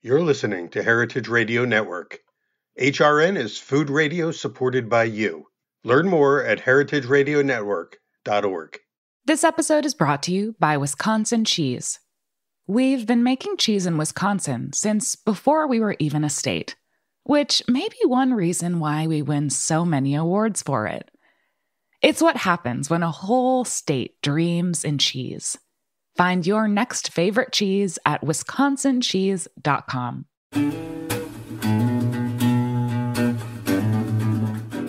You're listening to Heritage Radio Network. HRN is food radio supported by you. Learn more at heritageradionetwork.org. This episode is brought to you by Wisconsin Cheese. We've been making cheese in Wisconsin since before we were even a state, which may be one reason why we win so many awards for it. It's what happens when a whole state dreams in cheese. Find your next favorite cheese at wisconsincheese.com.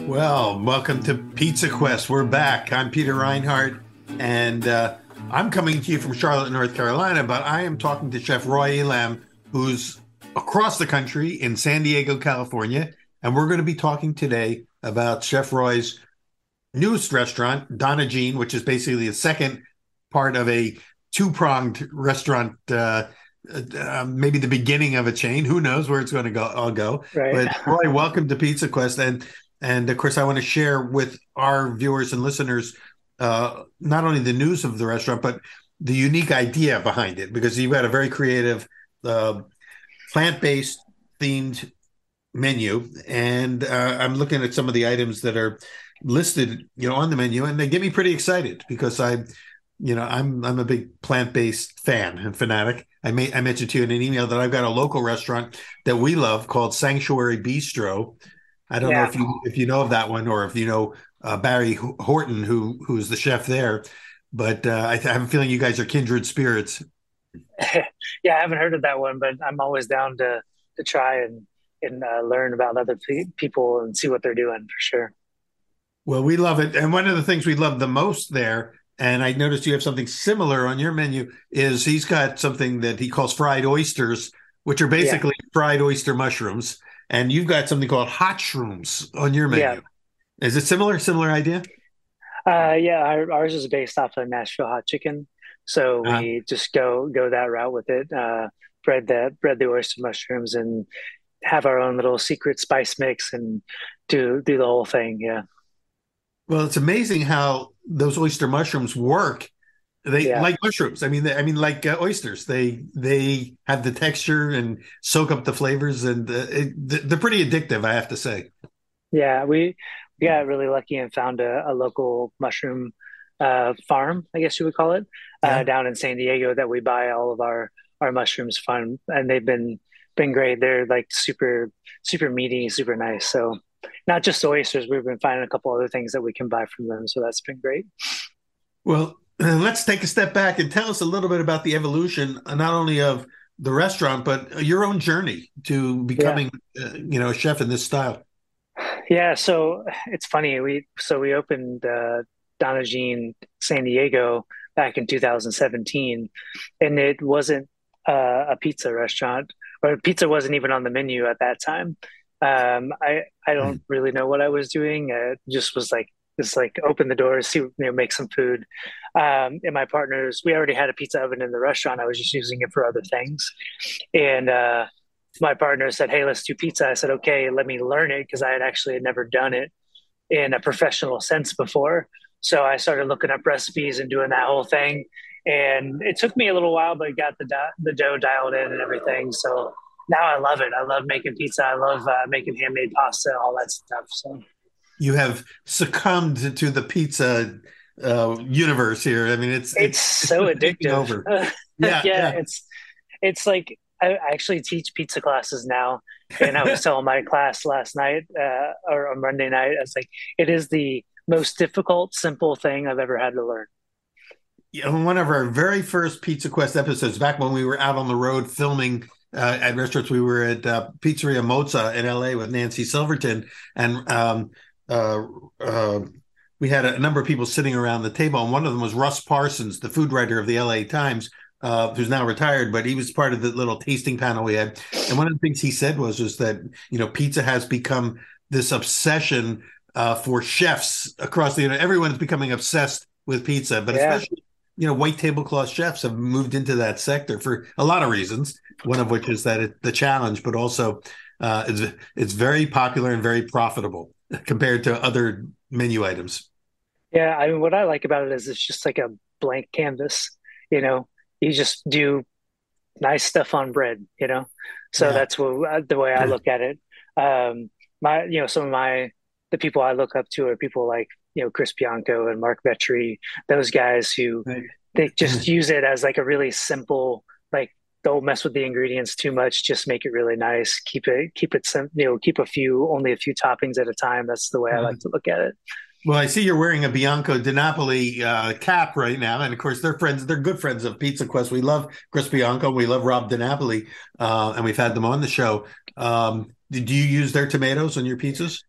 Well, welcome to Pizza Quest. We're back. I'm Peter Reinhardt, and I'm coming to you from Charlotte, North Carolina, but I am talking to Chef Roy Elam, who's across the country in San Diego, California, and we're going to be talking today about Chef Roy's newest restaurant, Donna Jean, which is basically the second part of a two-pronged restaurant, maybe the beginning of a chain. Who knows where it's going to go? I'll go. Right. But Roy, welcome to Pizza Quest, and of course, I want to share with our viewers and listeners not only the news of the restaurant, but the unique idea behind it, because you've got a very creative plant-based themed menu, and I'm looking at some of the items that are listed, on the menu, and they get me pretty excited because I'm a big plant-based fan and fanatic. I mentioned to you in an email that I've got a local restaurant that we love called Sanctuary Bistro. I don't know if you know of that one, or if you know Barry Horton, who's the chef there, but I have a feeling you guys are kindred spirits. Yeah, I haven't heard of that one, but I'm always down to try and learn about other people and see what they're doing for sure. Well, we love it. And one of the things we love the most there, and I noticed you have something similar on your menu, is he's got something that he calls fried oysters, which are basically fried oyster mushrooms. And you've got something called hot shrooms on your menu. Yeah. Is it similar idea? Ours is based off of Nashville hot chicken. So we just go that route with it. Bread the oyster mushrooms and have our own little secret spice mix and do the whole thing. Yeah. Well, it's amazing how those oyster mushrooms work. They like mushrooms. I mean, like oysters. They have the texture and soak up the flavors, and they're pretty addictive, I have to say. Yeah, we got really lucky and found a local mushroom farm, I guess you would call it, down in San Diego that we buy all of our mushrooms from, and they've been great. They're like super meaty, super nice. So not just oysters, we've been finding a couple other things that we can buy from them. So that's been great. Well, let's take a step back and tell us a little bit about the evolution, not only of the restaurant, but your own journey to becoming, a chef in this style. Yeah. So it's funny. We opened Donna Jean San Diego back in 2017, and it wasn't a pizza restaurant, or pizza wasn't even on the menu at that time. I don't really know what I was doing. Just was like, open the doors, make some food. And my partners, we already had a pizza oven in the restaurant. I was just using it for other things. And my partner said, "Hey, let's do pizza." I said, "Okay, let me learn it," because I had never done it in a professional sense before. So I started looking up recipes and doing that whole thing. And it took me a little while, but got the dough dialed in and everything. So now I love it. I love making pizza. I love making handmade pasta, all that stuff. So you have succumbed to the pizza universe here. I mean, it's so addictive. Over. It's like I actually teach pizza classes now, and I was telling my class last night or on Monday night, I was like, it is the most difficult, simple thing I've ever had to learn. Yeah, one of our very first Pizza Quest episodes, back when we were out on the road filming at restaurants, we were at Pizzeria Mozza in LA with Nancy Silverton, and we had a number of people sitting around the table, and one of them was Russ Parsons, the food writer of the LA Times, who's now retired, but he was part of the little tasting panel we had. And one of the things he said was that, pizza has become this obsession for chefs across the internet. Everyone is becoming obsessed with pizza, but especially, white tablecloth chefs have moved into that sector for a lot of reasons. One of which is that the challenge, but also it's very popular and very profitable compared to other menu items. Yeah, I mean, what I like about it is it's just like a blank canvas. You just do nice stuff on bread, So Yeah. that's the way I look at it. Some of the people I look up to are people like, Chris Bianco and Mark Vetri, those guys who Right. they just use it as like a really simple, like, don't mess with the ingredients too much, just make it really nice. Keep it keep only a few toppings at a time. That's the way I like to look at it. Well, I see you're wearing a Bianco di Napoli cap right now, and of course they're friends. They're good friends of Pizza Quest. We love Chris Bianco. We love Rob Di Napoli, and we've had them on the show. Do you use their tomatoes on your pizzas?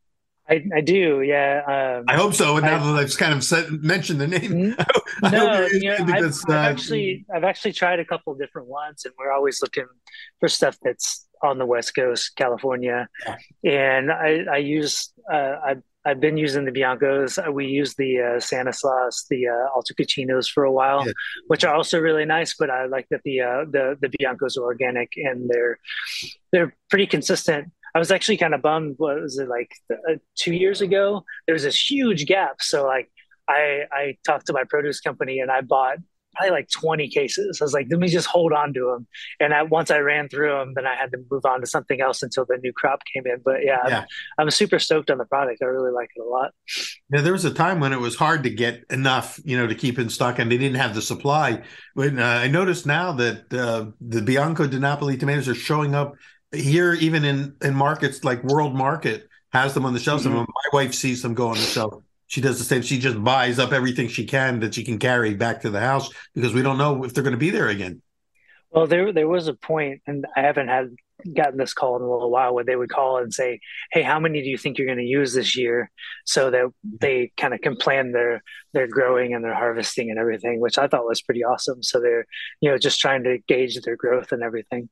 I do, yeah. I hope so. And now I that I've kind of mentioned the name, I hope no, you're using it because I've actually tried a couple different ones, and we're always looking for stuff that's on the West Coast, California. yeah, And I've been using the Biancos. We use the Stanislaus, the Alto Cucinos for a while, yeah. which are also really nice. But I like that the Biancos are organic and they're pretty consistent. I was actually kind of bummed. What was it, like 2 years ago? There was this huge gap. So like I talked to my produce company and I bought probably like 20 cases. I was like, let me just hold on to them. And once I ran through them, then I had to move on to something else until the new crop came in. But yeah, Yeah. I'm super stoked on the product. I really like it a lot. Yeah, there was a time when it was hard to get enough, to keep in stock, and they didn't have the supply. But I noticed now that the Bianco di Napoli tomatoes are showing up here, even in markets like World Market has them on the shelves. And when my wife sees them go on the shelf, she does the same. She just buys up everything she can that she can carry back to the house because we don't know if they're going to be there again. Well, there was a point, and I haven't gotten this call in a little while, where they would call and say, "Hey, how many do you think you're going to use this year?" So that they kind of can plan their growing and their harvesting and everything, which I thought was pretty awesome. So they're just trying to gauge their growth and everything.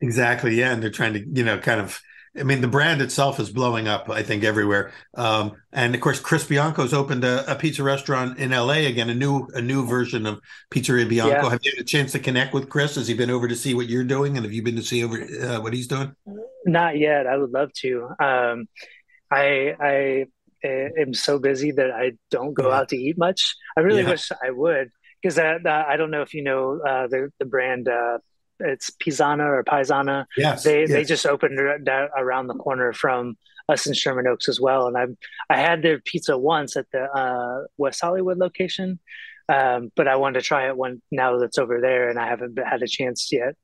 Exactly. Yeah. And they're trying to, kind of, I mean, the brand itself is blowing up, I think, everywhere. And of course, Chris Bianco's opened a pizza restaurant in LA again, a new version of Pizzeria Bianco. Yeah. Have you had a chance to connect with Chris? Has he been over to see what you're doing? And have you been to see over what he's doing? Not yet. I would love to. I am so busy that I don't go Yeah. out to eat much. I really Yeah. wish I would, because I don't know if you know the brand. It's Pisana or Paisana. Yes. They Yes. just opened around the corner from us in Sherman Oaks as well, and I had their pizza once at the West Hollywood location, but I wanted to try it now that it's over there, and I haven't had a chance yet.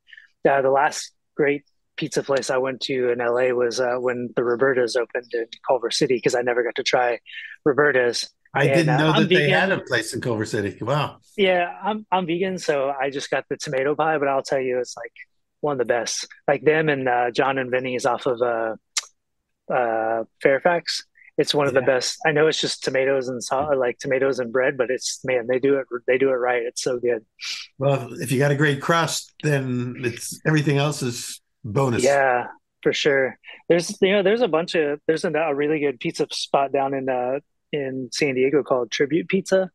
The last great pizza place I went to in LA was when the Roberta's opened in Culver City, because I never got to try Roberta's. I And didn't know I'm that they had vegan. a place in Culver City. Wow. Yeah, I'm vegan, so I just got the tomato pie, but I'll tell you, it's like one of the best. Like them and John and Vinny's off of Fairfax. It's one of the Yeah. best. I know it's just tomatoes and salt, like tomatoes and bread, but it's, man, they do it right. It's so good. Well, if you got a great crust, then everything else is bonus. Yeah, for sure. There's a really good pizza spot down in San Diego called Tribute Pizza.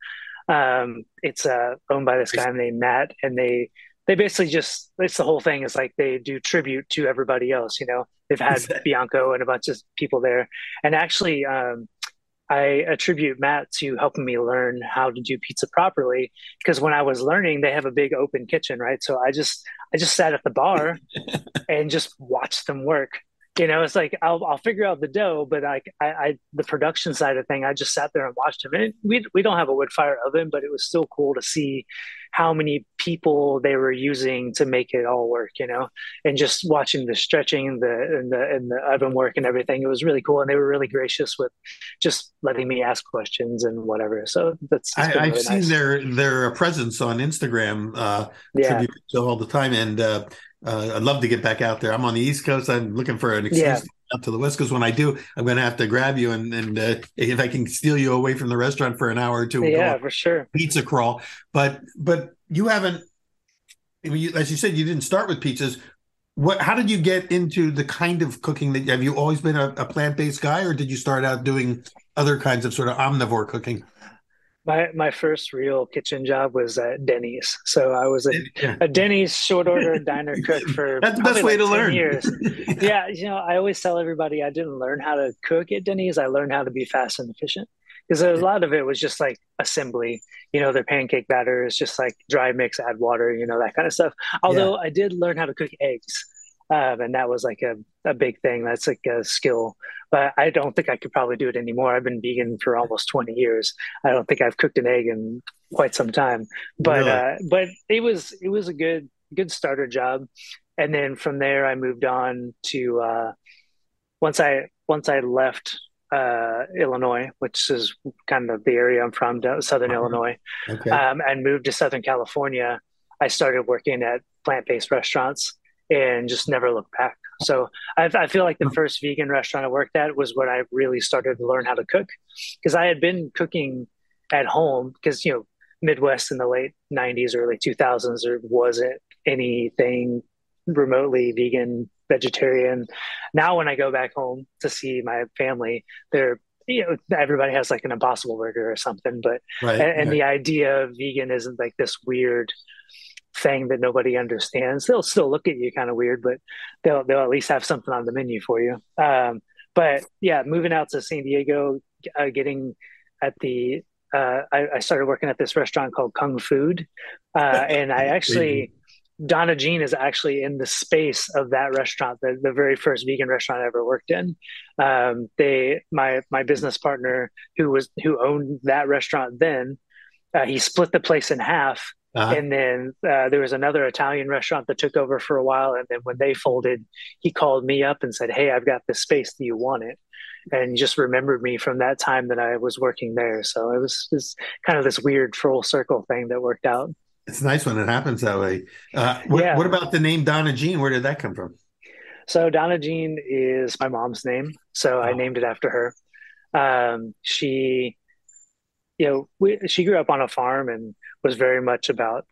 It's owned by this guy named Matt, and they basically just, it's the whole thing is like they do tribute to everybody else. They've had Bianco and a bunch of people there, and actually, I attribute Matt to helping me learn how to do pizza properly, because when I was learning, they have a big open kitchen, right? So I just sat at the bar and just watch them work. It's like I'll figure out the dough, but like the production side of thing, I just sat there and watched them. And we don't have a wood fire oven, but it was still cool to see how many people they were using to make it all work, and just watching the stretching and the oven work and everything. It was really cool, and they were really gracious with just letting me ask questions and whatever. So it's been I've really seen nice. their presence on Instagram, Yeah, tribute to all the time, and I'd love to get back out there. I'm on the East Coast. I'm looking for an excuse yeah, to get out to the West Coast. When I do, I'm going to have to grab you, and if I can steal you away from the restaurant for an hour or two, and go on yeah, for sure. pizza crawl. But you haven't. I mean, as you said, you didn't start with pizzas. How did you get into the kind of cooking that have you always been a plant-based guy, or did you start out doing other kinds of sort of omnivore cooking? My first real kitchen job was at Denny's. So I was Yeah. a Denny's short order diner cook for That's the probably best way like to 10 learn. years. Yeah, I always tell everybody I didn't learn how to cook at Denny's. I learned how to be fast and efficient, because a lot of it was just like assembly. Their pancake batter is just like dry mix, add water, that kind of stuff. Yeah. Although I did learn how to cook eggs. And that was like a big thing. That's like a skill, but I don't think I could probably do it anymore. I've been vegan for almost 20 years. I don't think I've cooked an egg in quite some time, Really? but it was a good starter job. And then from there, I moved on to once I left Illinois, which is kind of the area I'm from, Southern Illinois, Okay. and moved to Southern California. I started working at plant-based restaurants and just never looked back. So I feel like the first vegan restaurant I worked at was when I really started to learn how to cook, because I had been cooking at home because Midwest in the late 90s, early 2000s, there wasn't anything remotely vegan, vegetarian. Now, when I go back home to see my family, they're everybody has like an Impossible Burger or something, but Right. and the idea of vegan isn't like this weird thing that nobody understands. They'll still look at you kind of weird, but they'll at least have something on the menu for you. But yeah, moving out to San Diego, getting at the I started working at this restaurant called Kung Food, and I Crazy. actually Donna Jean is actually in the space of that restaurant, the very first vegan restaurant I ever worked in. My business partner who owned that restaurant then, he split the place in half. Uh-huh. And then there was another Italian restaurant that took over for a while. And then when they folded, he called me up and said, "Hey, I've got this space. Do you want it?" And he just remembered me from that time that I was working there. So it was kind of this weird full circle thing that worked out. It's nice when it happens that way. What Yeah. about the name Donna Jean? Where did that come from? So Donna Jean is my mom's name. So I Oh, named it after her. She, she grew up on a farm and was very much about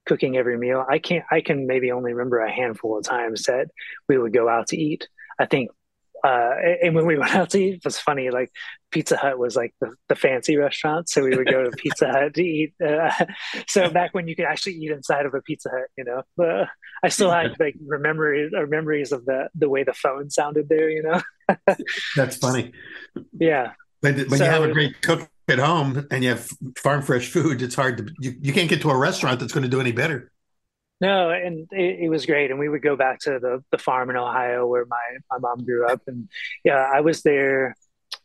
cooking every meal. I can maybe only remember a handful of times that we would go out to eat. I think, and when we went out to eat, it was funny. Like Pizza Hut was like the fancy restaurant, so we would go to Pizza Hut to eat. So back when you could actually eat inside of a Pizza Hut, I still have like memories of the way the phone sounded there. that's funny. Yeah. But when you have a So great cook at home and you have farm fresh food, it's hard to you can't get to a restaurant that's going to do any better. no, and it was great. And we would go back to the farm in Ohio where my mom grew up. And yeah, I was there,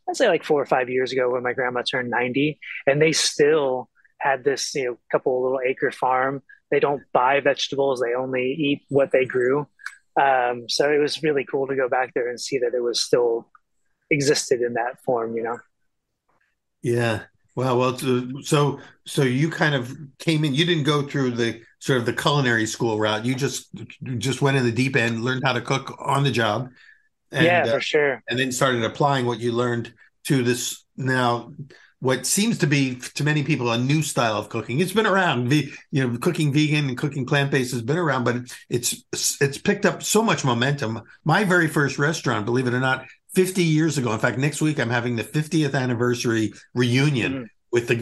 I'd say like 4 or 5 years ago when my grandma turned 90, and they still had this, couple of little acre farm. They don't buy vegetables, they only eat what they grew. So it was really cool to go back there and see that it was still existed in that form. Yeah. Well, so you kind of came in. You didn't go through the sort of the culinary school route. You just went in the deep end, learned how to cook on the job, and Yeah, for sure. and then started applying what you learned to this now what seems to be to many people a new style of cooking. It's been around. Cooking vegan and cooking plant-based has been around, but it's picked up so much momentum. My very first restaurant, believe it or not, 50 years ago. In fact, next week I'm having the 50th anniversary reunion Mhm.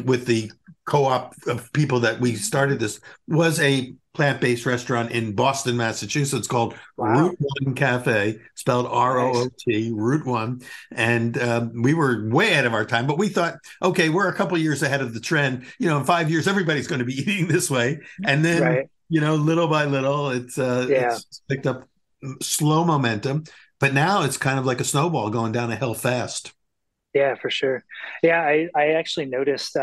with the co-op of people that we started this was a plant-based restaurant in Boston, Massachusetts called Wow. Route One Cafe, spelled Nice. ROOT, Route One. And we were way ahead of our time, but we thought, okay, we're a couple years ahead of the trend. In 5 years, everybody's going to be eating this way. And then, Right. little by little, it's Yeah. picked up slow momentum. But now it's kind of like a snowball going down a hill fast. Yeah, for sure. Yeah, I actually noticed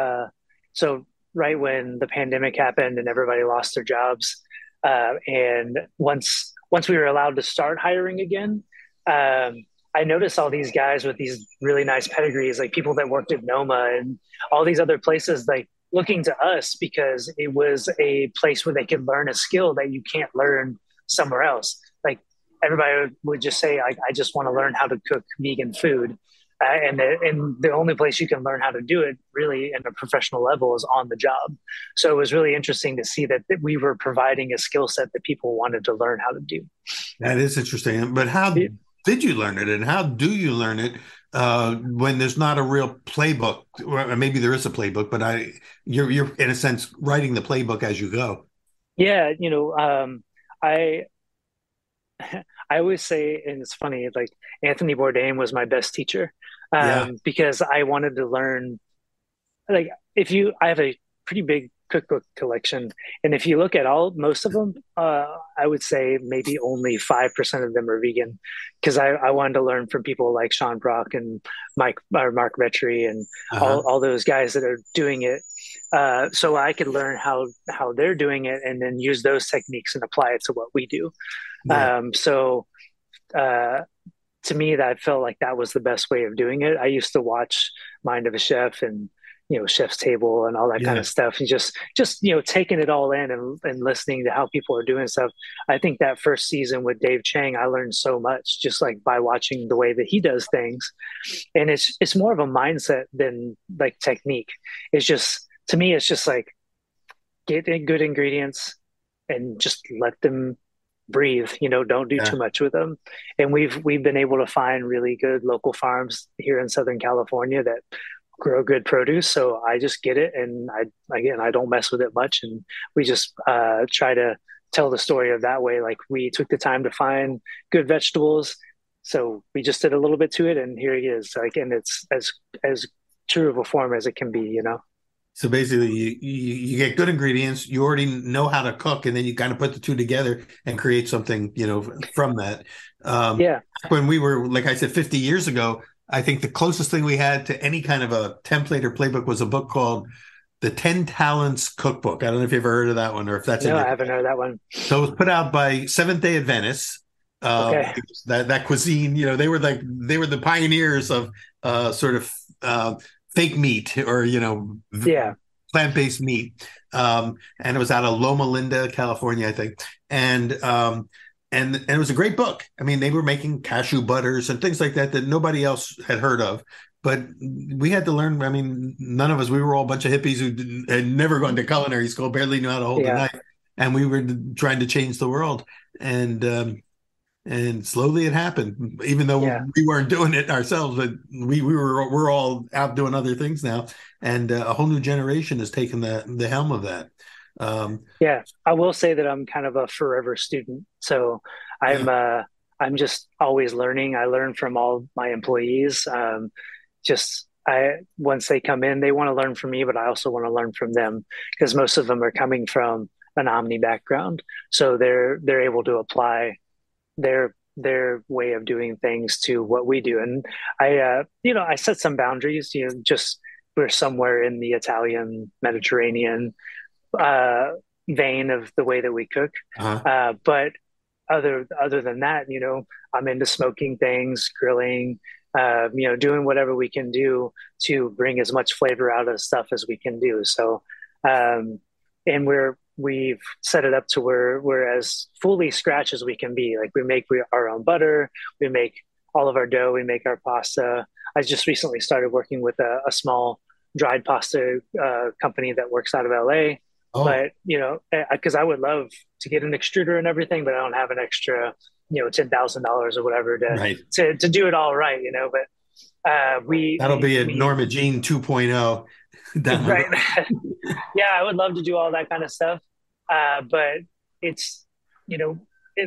so right when the pandemic happened and everybody lost their jobs, and once we were allowed to start hiring again, I noticed all these guys with these really nice pedigrees, like people that worked at Noma and all these other places, like looking to us because it was a place where they could learn a skill that you can't learn somewhere else. Like everybody would just say, I just want to learn how to cook vegan food. And the only place you can learn how to do it really in a professional level is on the job. So it was really interesting to see that we were providing a skill set that people wanted to learn how to do. That is interesting. But how did you learn it, and how do you learn it when there's not a real playbook? Or maybe there is a playbook, but you're in a sense writing the playbook as you go. Yeah, I I always say, and it's funny, like Anthony Bourdain was my best teacher, Yeah. because I wanted to learn. Like, I have a pretty big cookbook collection. And if you look at most of them, I would say maybe only 5% of them are vegan, because I wanted to learn from people like Sean Brock and Mark Vetri and Uh-huh. all those guys that are doing it, so I could learn how they're doing it and then use those techniques and apply it to what we do. Yeah. So uh, to me, that felt like that was the best way of doing it. I used to watch Mind of a Chef and Chef's Table and all that kind Yeah. of stuff, and just taking it all in and listening to how people are doing stuff. I think that first season with Dave Chang, I learned so much just like by watching the way that he does things, and it's more of a mindset than like technique. It's just, to me, it's just like get in good ingredients and just let them breathe. Don't do Yeah. too much with them. And we've been able to find really good local farms here in Southern California that grow good produce. So I just get it, and I don't mess with it much, and we just try to tell the story of that way. Like, we took the time to find good vegetables, so we just did a little bit to it, and here it is. Like, and it's as true of a form as it can be. So basically, you get good ingredients, you already know how to cook, and then you kind of put the two together and create something, from that. Yeah. When we were, like I said, 50 years ago, I think the closest thing we had to any kind of a template or playbook was a book called The 10 Talents Cookbook. I don't know if you've ever heard of that one or if that's in No, your. I haven't heard that one. So it was put out by Seventh-day Adventists. Okay. That cuisine, they were the pioneers of sort of fake meat or Yeah. plant-based meat, and it was out of Loma Linda, California, I think, and it was a great book. I mean, they were making cashew butters and things like that nobody else had heard of, but we had to learn. I mean, none of us, we were all a bunch of hippies who had never gone to culinary school, barely knew how to hold a Yeah. knife, and we were trying to change the world. And slowly it happened, even though Yeah. we weren't doing it ourselves, but we're all out doing other things now, and a whole new generation has taken the helm of that. Yeah, I will say that I'm kind of a forever student. So I'm Yeah. uh I'm just always learning. I learn from all my employees. Just I Once they come in, they want to learn from me, but I also want to learn from them, because most of them are coming from an Omni background. So they're able to apply their way of doing things to what we do. And I set some boundaries, just we're somewhere in the Italian Mediterranean uh, vein of the way that we cook. Uh-huh. But other than that, I'm into smoking things, grilling, doing whatever we can do to bring as much flavor out of stuff as we can do. So, and we've set it up to where we're as fully scratch as we can be. Like, we make our own butter, we make all of our dough, we make our pasta. I just recently started working with a small dried pasta company that works out of LA. Oh, But because I would love to get an extruder and everything, but I don't have an extra, $10,000 or whatever to right. to do it all right. But we That'll be a we Norma Jean 2.0 down the right. road. Yeah, I would love to do all that kind of stuff. But it's,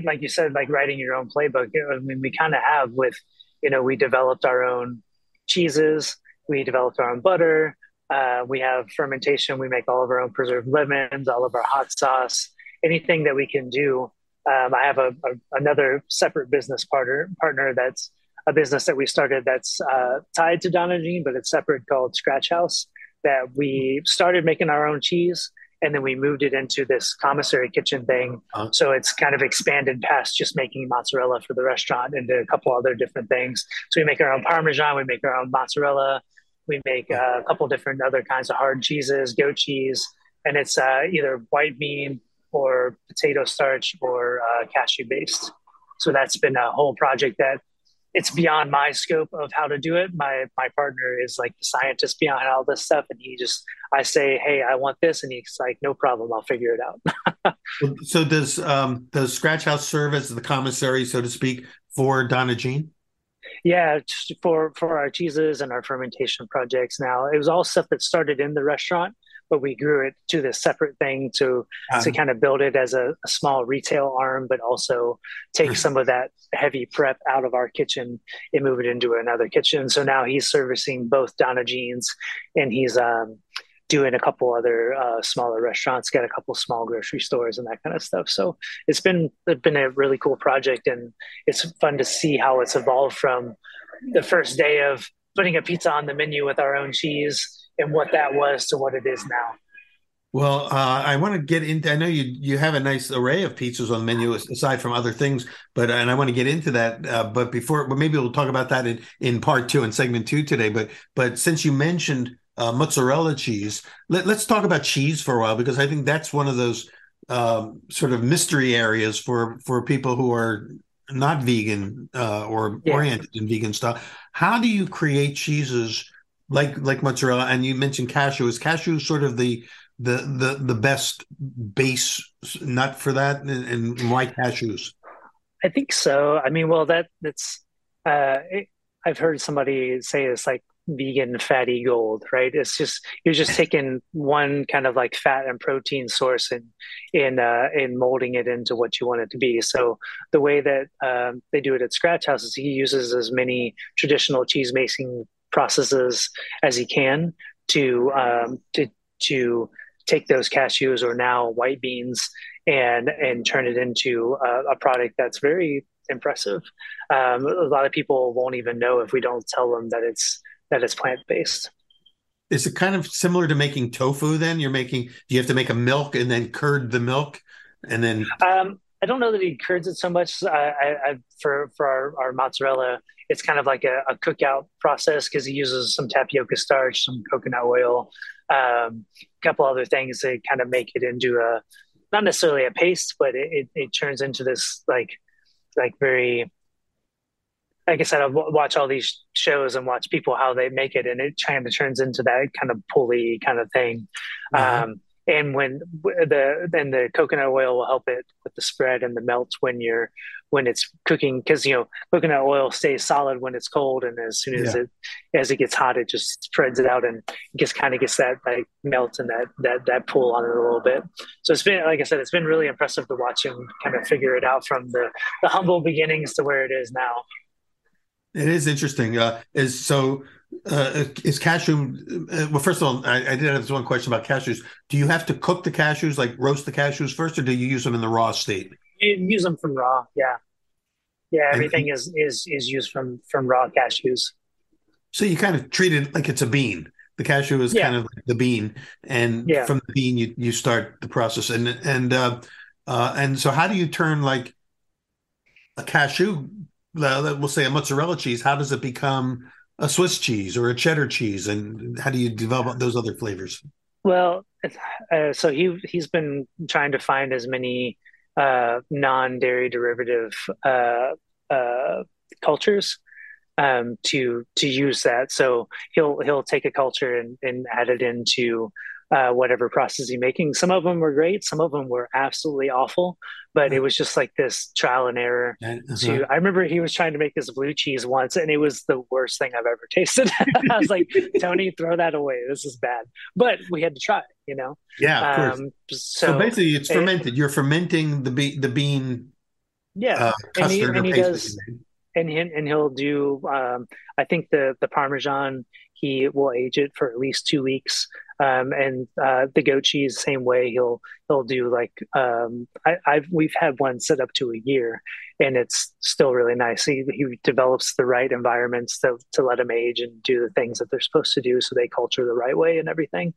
like you said, like writing your own playbook. I mean, we kind of have with, we developed our own cheeses, we developed our own butter. We have fermentation. We make all of our own preserved lemons, all of our hot sauce, anything that we can do. I have another separate business partner that's a business that we started that's tied to Donna Jean, but it's separate, called Scratch House, that we started making our own cheese, and then we moved it into this commissary kitchen thing. Uh, So it's kind of expanded past just making mozzarella for the restaurant into a couple other different things. So we make our own Parmesan, we make our own mozzarella, we make a couple different other kinds of hard cheeses, goat cheese, and it's either white bean or potato starch or cashew based. So that's been a whole project that it's beyond my scope of how to do it. My partner is like the scientist behind all this stuff, and I say, hey, I want this, and he's like, no problem, I'll figure it out. so does Scratch House serve as the commissary, so to speak, for Donna Jean? Yeah, for our cheeses and our fermentation projects. Now, it was all stuff that started in the restaurant, but we grew it to this separate thing to kind of build it as a small retail arm, but also take some of that heavy prep out of our kitchen and move it into another kitchen. So now he's servicing both Donna Jean's, and he's doing a couple other smaller restaurants, got a couple small grocery stores and that kind of stuff. So it's been a really cool project, and it's fun to see how it's evolved from the first day of putting a pizza on the menu with our own cheese and what that was to what it is now. Well, I want to get into. I know you have a nice array of pizzas on the menu aside from other things, but and I want to get into that. But maybe we'll talk about that in part two and segment two today. But since you mentioned mozzarella cheese, let's talk about cheese for a while, because I think that's one of those sort of mystery areas for people who are not vegan or Yeah. oriented in vegan stuff. How do you create cheeses like mozzarella? And you mentioned cashew. Is cashew sort of the best base nut for that, and why cashews? I think so. I mean, well, that's I've heard somebody say it's like vegan fatty gold, right? It's just you're just taking one kind of like fat and protein source and molding it into what you want it to be. So the way that they do it at Scratch House is he uses as many traditional cheese making processes as he can to take those cashews, or now white beans, and turn it into a product that's very impressive. A lot of people won't even know if we don't tell them that it's plant based. Is it kind of similar to making tofu then? Do you have to make a milk and then curd the milk and then I don't know that he curds it so much. For our mozzarella, it's kind of like a cookout process because he uses some tapioca starch, some coconut oil, a couple other things to kind of make it into a not necessarily a paste, but it turns into this like very like I said, I watch all these shows and watch people how they make it, and it kind of turns into that kind of pulley kind of thing. uh-huh. And the coconut oil will help it with the spread and the melt when it's cooking, because coconut oil stays solid when it's cold, and as soon as Yeah. it gets hot, it just spreads it out and just kind of gets that like melt and that pull on it a little bit. So it's been, like I said, it's been really impressive to watch him kind of figure it out from the humble beginnings to where it is now. It is interesting. Is cashew? Well, first of all, I did have this one question about cashews. Do you have to cook the cashews, like roast the cashews first, or do you use them in the raw state? You use them from raw, yeah, yeah. And Everything is used from raw cashews. so you kind of treat it like it's a bean. The cashew is Yeah, kind of like the bean, and yeah. from the bean you start the process. And so how do you turn like a cashew, we'll say a mozzarella cheese, how does it become a Swiss cheese or a cheddar cheese? And how do you develop those other flavors? Well, so he's been trying to find as many non-dairy derivative uh, cultures to use that. So he'll take a culture and add it into whatever process he's making. Some of them were great, some of them were absolutely awful, but it was just like this trial and error. Uh-huh. I remember he was trying to make this blue cheese once, and it was the worst thing I've ever tasted. I was like, Tony, throw that away. This is bad. But we had to try it. Yeah, of course. So So basically, it's fermented. You're fermenting the bean yeah, and he custard or and he paste that you does made. and he'll do I think the parmesan he will age it for at least 2 weeks, and the goat cheese same way. He'll do like I've we've had one set up to a year, and it's still really nice. He develops the right environments to let them age and do the things that they're supposed to do, so they culture the right way and everything.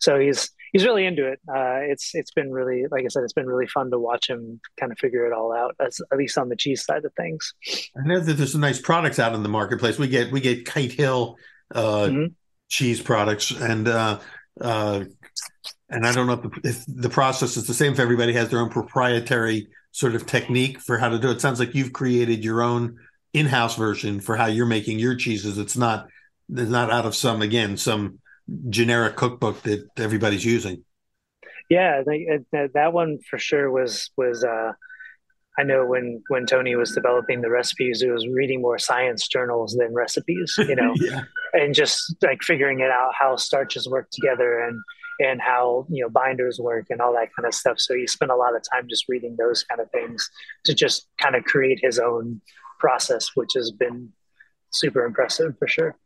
So he's really into it. It's been really, like I said, it's been really fun to watch him kind of figure it all out, at least on the cheese side of things. I know that there's some nice products out in the marketplace. We get Kite Hill Hmm. cheese products, uh, and I don't know if the process is the same. If everybody has their own proprietary sort of technique for how to do it. It sounds like you've created your own in-house version for how you're making your cheeses. It's not out of some generic cookbook that everybody's using. Yeah, I think that one for sure was. I know when Tony was developing the recipes, it was reading more science journals than recipes, Yeah. and just like figuring it out how starches work together and how binders work and all that kind of stuff. So he spent a lot of time just reading those kind of things to just kind of create his own process, which has been super impressive for sure.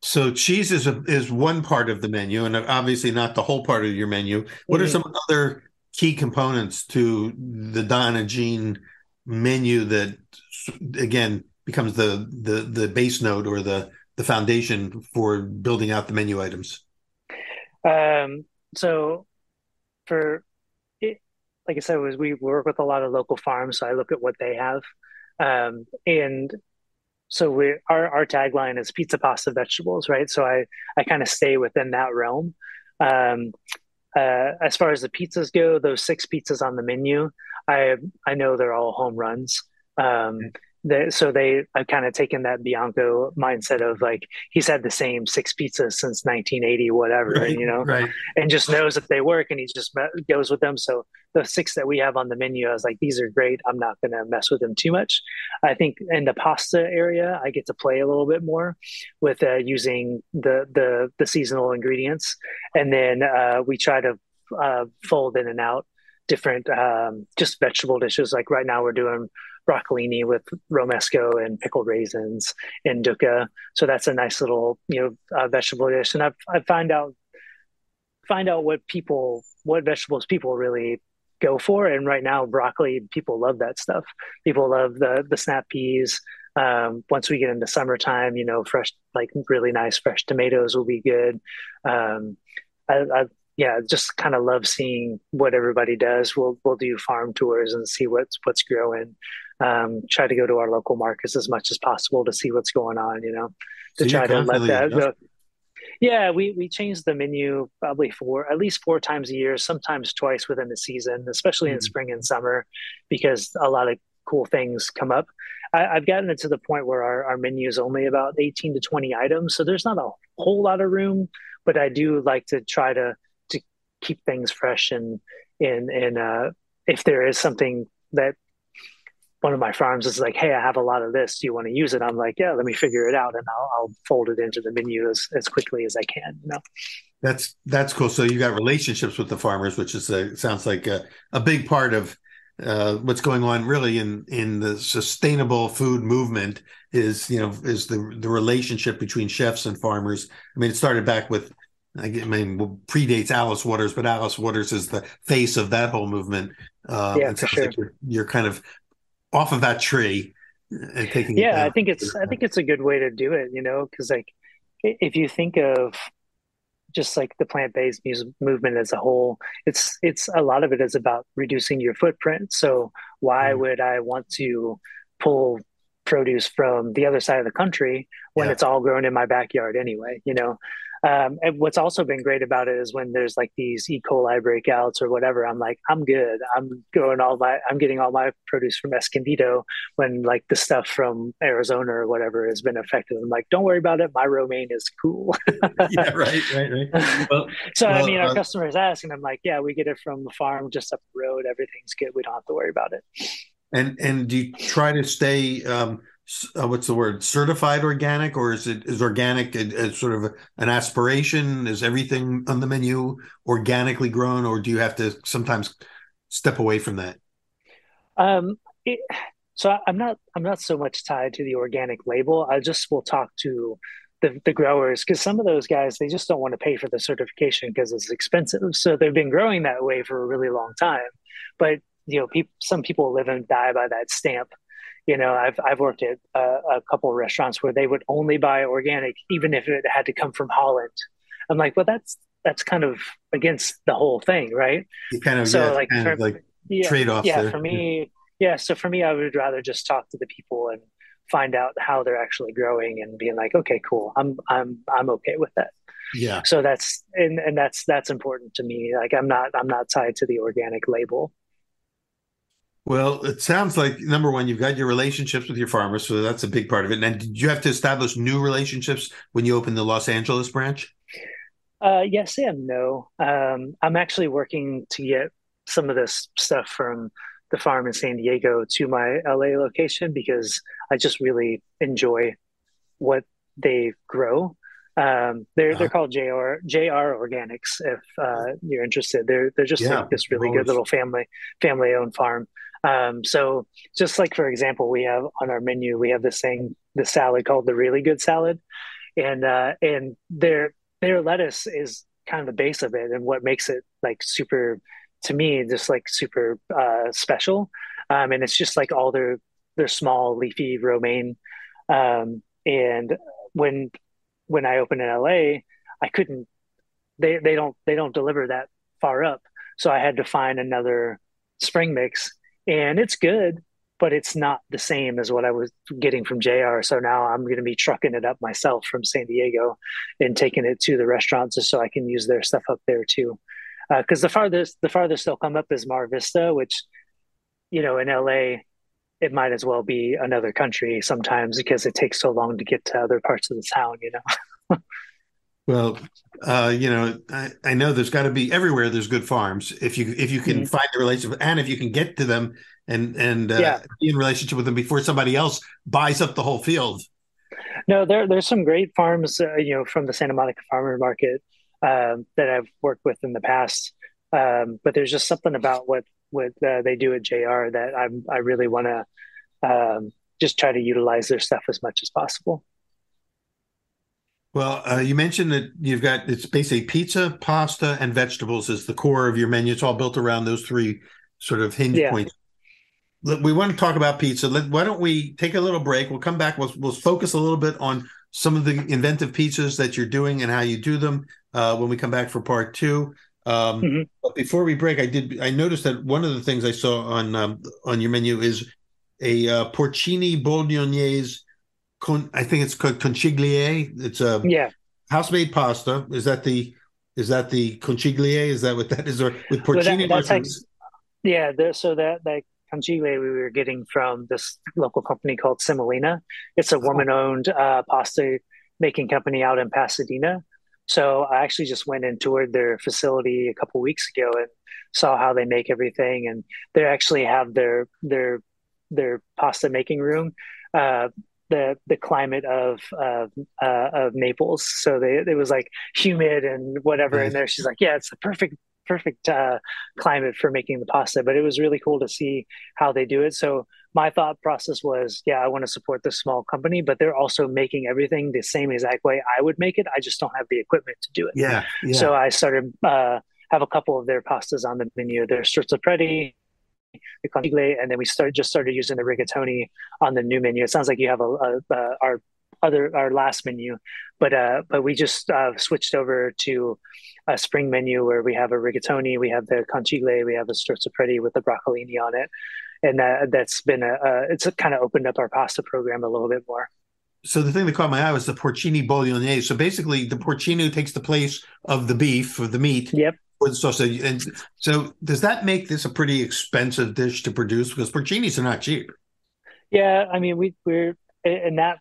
So cheese is one part of the menu, and obviously not the whole part of your menu. What are Mhm. some other key components to the Don and Jean menu that, again, becomes the base note or the foundation for building out the menu items? So for it, like I said, was we work with a lot of local farms, so I look at what they have. And so our tagline is pizza, pasta, vegetables, right? So I kind of stay within that realm. Um, as far as the pizzas go, those six pizzas on the menu, I know they're all home runs. Um, I've kind of taken that Bianco mindset of like he's had the same six pizzas since 1980, whatever, Right, right. and just knows if they work, and he just goes with them. So the six that we have on the menu, I was like, these are great. I'm not going to mess with them too much. I think in the pasta area, I get to play a little bit more with using the seasonal ingredients, and then we try to fold in and out different just vegetable dishes. Like right now, we're doing broccolini with romesco and pickled raisins and dukkha. So that's a nice little vegetable dish. And I find out what vegetables people really go for. And right now, broccoli, people love that stuff. People love the snap peas. Once we get into summertime, fresh, like really nice fresh tomatoes will be good. Um, I yeah, just kind of love seeing what everybody does. We'll do farm tours and see what's growing. Try to go to our local markets as much as possible to see what's going on. To So you're try to let constantly that adjusting. go. Yeah, we change the menu probably at least four times a year, sometimes twice within the season, especially in Mhm. spring and summer, because a lot of cool things come up. I've gotten it to the point where our menu is only about 18 to 20 items, so there's not a whole lot of room, but I do like to try to keep things fresh and if there is something that one of my farms is like, hey, I have a lot of this. Do you want to use it? I'm like, yeah, let me figure it out, and I'll fold it into the menu as quickly as I can. That's cool. So you got relationships with the farmers, which is sounds like a big part of what's going on really in the sustainable food movement is the relationship between chefs and farmers. I mean, it started back with predates Alice Waters, but Alice Waters is the face of that whole movement. Yeah, It for sounds like sure. you're kind of off of that tree and taking it Yeah, down. I think it's a good way to do it, because like if you think of just like the plant-based movement as a whole, it's a lot of it is about reducing your footprint. So why Mm, would I want to pull produce from the other side of the country when yeah. it's all grown in my backyard anyway? And what's also been great about it is when there's like these E. coli breakouts or whatever, I'm like, I'm good. I'm getting all my produce from Escondido when like the stuff from Arizona or whatever has been affected. I'm like, don't worry about it. My romaine is cool. Yeah, right, right, right. Well, So I well, mean, our customers ask, and I'm like, yeah, we get it from the farm just up the road. Everything's good. We don't have to worry about it. and do you try to stay what's the word, certified organic, or is organic sort of an aspiration? Is everything on the menu organically grown, or do you have to sometimes step away from that? Um, it, so I'm not so much tied to the organic label. I just will talk to the growers because some of those guys they just don't want to pay for the certification because it's expensive. So they've been growing that way for a really long time. But some people live and die by that stamp. I've worked at a couple of restaurants where they would only buy organic, even if it had to come from Holland. I'm like, well, that's kind of against the whole thing, right? You kind of, yeah, So it's like kind of for like yeah, trade-offs yeah, there. for me, yeah. So for me, I would rather just talk to the people and find out how they're actually growing and being like, okay, cool, I'm okay with that. Yeah. So that's important to me. Like I'm not tied to the organic label. Well, it sounds like number one, you've got your relationships with your farmers, so that's a big part of it. And did you have to establish new relationships when you opened the Los Angeles branch? Yes and no. I'm actually working to get some of this stuff from the farm in San Diego to my LA location because I just really enjoy what they grow. They're Uh, called JR Organics. If you're interested, they're just like yeah, this really good always. little family owned farm. So just like for example, we have on our menu we have this salad called the really good salad, and their lettuce is kind of the base of it, and what makes it like super, to me, just like super special. And it's just like all their small leafy romaine. And when I opened in LA, I couldn't. They don't deliver that far up, so I had to find another spring mix, and it's good, but it's not the same as what I was getting from JR. So now I'm going to be trucking it up myself from San Diego and taking it to the restaurants just so I can use their stuff up there too. Because the farthest they'll come up is Mar Vista, which in LA it might as well be another country sometimes because it takes so long to get to other parts of the town. Well, I know there's got to be everywhere. There's good farms if you can find the relationship, and if you can get to them and be in relationship with them before somebody else buys up the whole field. No, there's some great farms, from the Santa Monica Farmer Market that I've worked with in the past. But there's just something about what they do at JR that I really want to just try to utilize their stuff as much as possible. Well, you mentioned that it's basically pizza, pasta, and vegetables is the core of your menu. It's all built around those three sort of hinge points. We want to talk about pizza. Why don't we take a little break? We'll come back. We'll focus a little bit on some of the inventive pizzas that you're doing and how you do them when we come back for part two. But before we break, I noticed that one of the things I saw on your menu is a porcini bolognese. I think it's called conchiglie. It's a house-made pasta. Is that the conchiglie? Is that what that is? Or with porcini? Well, so that conchiglie we were getting from this local company called Semolina. It's a woman-owned pasta making company out in Pasadena. So I actually just went and toured their facility a couple weeks ago and saw how they make everything. And they actually have their pasta making room. The climate of Naples, so it was like humid and whatever. Nice. And there, she's like, "Yeah, it's the perfect climate for making the pasta." But it was really cool to see how they do it. So my thought process was, I want to support this small company, but they're also making everything the same exact way I would make it. I just don't have the equipment to do it. Yeah. So I started have a couple of their pastas on the menu. Their strozzapreti, the conchiglie, and then we started using the rigatoni on the new menu. It sounds like you have our last menu, but we just switched over to a spring menu where we have a rigatoni, we have the conchiglie, we have a strozzapreti with the broccolini on it, and that's been it's kind of opened up our pasta program a little bit more. So the thing that caught my eye was the porcini bolognese. So basically, the porcino takes the place of the beef, of the meat. Yep. With sausage. And so does that make this a pretty expensive dish to produce? Because porcinis are not cheap. Yeah, I mean, we're in that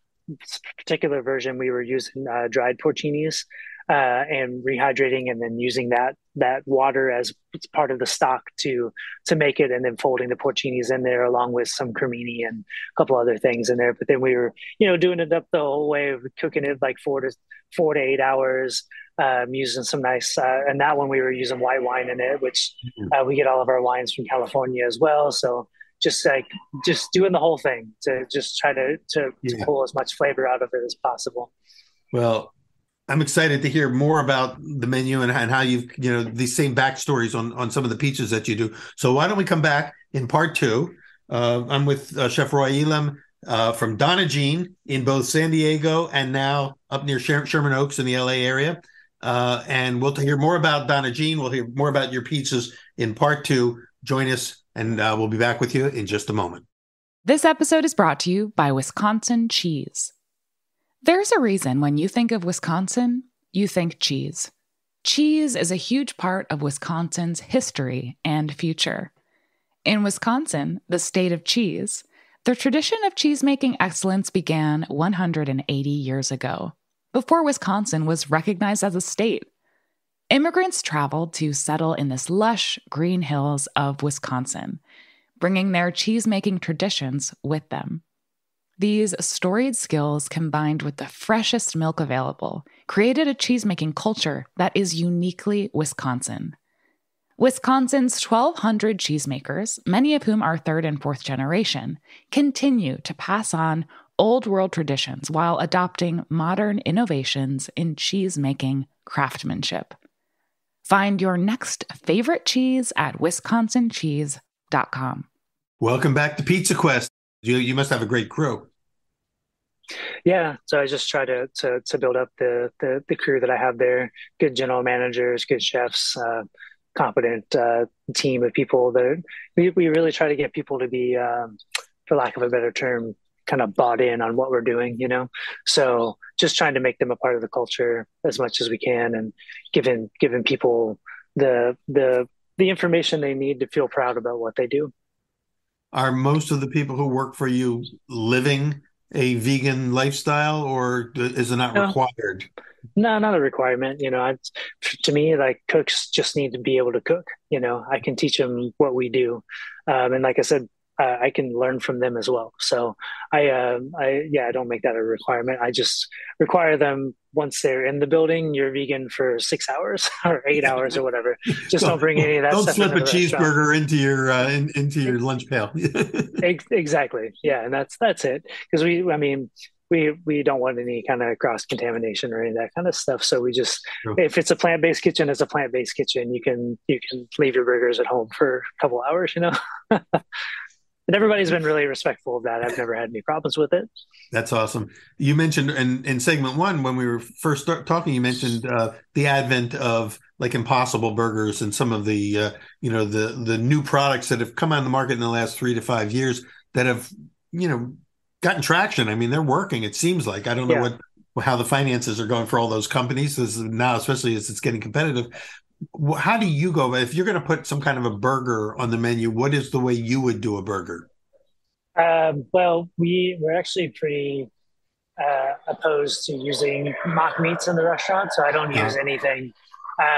particular version, we were using dried porcinis and rehydrating, and then using that water as part of the stock to make it, and then folding the porcinis in there along with some cremini and a couple other things in there. But then we were, doing it up the whole way of cooking it like 4 to 8 hours. Using some nice, and that one we were using white wine in it, which we get all of our wines from California as well. So just doing the whole thing to just try to pull as much flavor out of it as possible. Well, I'm excited to hear more about the menu and how you've, these same backstories on some of the pizzas that you do. So why don't we come back in part two? I'm with Chef Roy Elam from Donna Jean in both San Diego and now up near Sherman Oaks in the LA area. And we'll hear more about Donna Jean. We'll hear more about your pizzas in part two. Join us, and we'll be back with you in just a moment. This episode is brought to you by Wisconsin Cheese. There's a reason when you think of Wisconsin, you think cheese. Cheese is a huge part of Wisconsin's history and future. In Wisconsin, the state of cheese, the tradition of cheese-making excellence began 180 years ago, before Wisconsin was recognized as a state. Immigrants traveled to settle in this lush green hills of Wisconsin, bringing their cheese-making traditions with them. These storied skills, combined with the freshest milk available, created a cheese-making culture that is uniquely Wisconsin. Wisconsin's 1,200 cheesemakers, many of whom are third and fourth generation, continue to pass on old world traditions while adopting modern innovations in cheese-making craftsmanship. Find your next favorite cheese at wisconsincheese.com. Welcome back to Pizza Quest. You must have a great crew. Yeah, so I just try to build up the crew that I have there. Good general managers, good chefs, competent team of people that we really try to get people to be, for lack of a better term, kind of bought in on what we're doing, you know? So just trying to make them a part of the culture as much as we can, and giving people the information they need to feel proud about what they do. Are most of the people who work for you living a vegan lifestyle, or is it not required? No, not a requirement. You know, to me, like, cooks just need to be able to cook. You know, I can teach them what we do, and like I said, I can learn from them as well. So I don't make that a requirement. I just require them, once they're in the building, you're vegan for 6 hours or 8 hours or whatever. Just don't bring any of that stuff into the restaurant. Don't slip a cheeseburger into your lunch pail. Exactly. Yeah, and that's it. Because we don't want any kind of cross contamination or any of that kind of stuff. So we just, if it's a plant-based kitchen, it's a plant-based kitchen. You can leave your burgers at home for a couple hours, you know. But everybody's been really respectful of that. I've never had any problems with it. That's awesome. You mentioned in segment one, when we were first talking, you mentioned the advent of like Impossible Burgers and some of the the new products that have come on the market in the last 3 to 5 years that have gotten traction. I mean, they're working. It seems like. I don't know how the finances are going for all those companies now, especially as it's getting competitive. How do you go if you're going to put some kind of a burger on the menu? What is the way you would do a burger? Well, we're actually pretty opposed to using mock meats in the restaurant, so I don't use anything.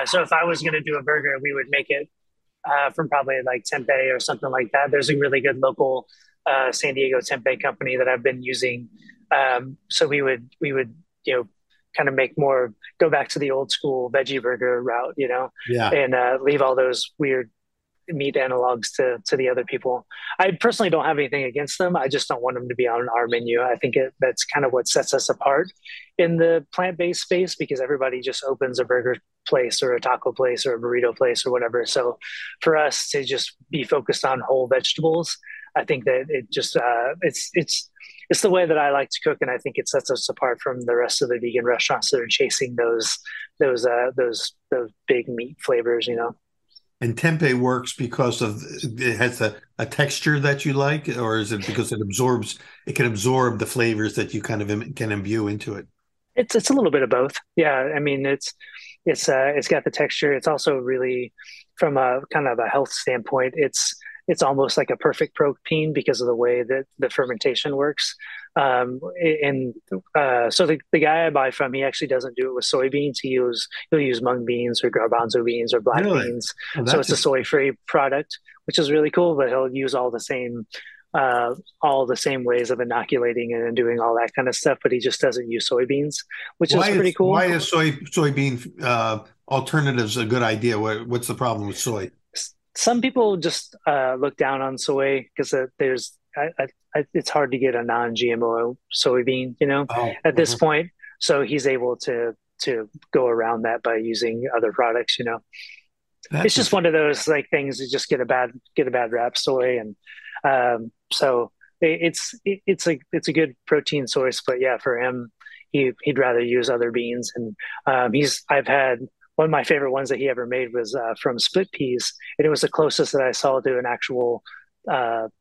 So if I was going to do a burger, we would make it from probably like tempeh or something like that. There's a really good local San Diego tempeh company that I've been using. So we would kind of go back to the old school veggie burger route, and leave all those weird meat analogs to the other people. I personally don't have anything against them. I just don't want them to be on our menu. I think that's kind of what sets us apart in the plant-based space, because everybody just opens a burger place or a taco place or a burrito place or whatever. So for us to just be focused on whole vegetables, I think that it just it's the way that I like to cook, and I think it sets us apart from the rest of the vegan restaurants that are chasing those big meat flavors, And tempeh works because it has a texture that you like, or is it because it can absorb the flavors that you kind of can imbue into it? It's a little bit of both. Yeah, I mean it's got the texture. It's also really, from a kind of a health standpoint, it's almost like a perfect protein because of the way that the fermentation works. So the guy I buy from, he actually doesn't do it with soybeans. He'll use mung beans or garbanzo beans or black beans. Oh, so it's a soy-free product, which is really cool. But he'll use all the same ways of inoculating it and doing all that kind of stuff. But he just doesn't use soybeans, which is pretty cool. Why is soybean alternatives a good idea? What's the problem with soy? Some people just look down on soy because it's hard to get a non-GMO soybean, at this point. So he's able to go around that by using other products, It's just one of those like things that just get a bad rap, soy, and so it's a good protein source. But yeah, for him, he'd rather use other beans, and I've had. One of my favorite ones that he ever made was from split peas, and it was the closest that I saw to an actual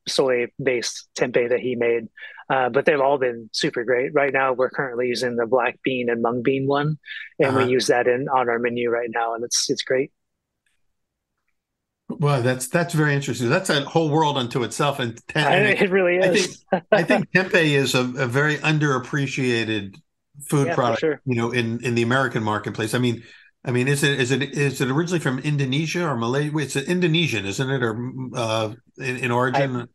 soy-based tempeh that he made. But they've all been super great. Right now, we're currently using the black bean and mung bean one, and we use that on our menu right now, and it's great. Well, that's very interesting. That's a whole world unto itself, and it really is. I think tempeh is a very underappreciated food product, sure. In the American marketplace. I mean, is it originally from Indonesia or Malaysia? It's Indonesian, isn't it, or in origin?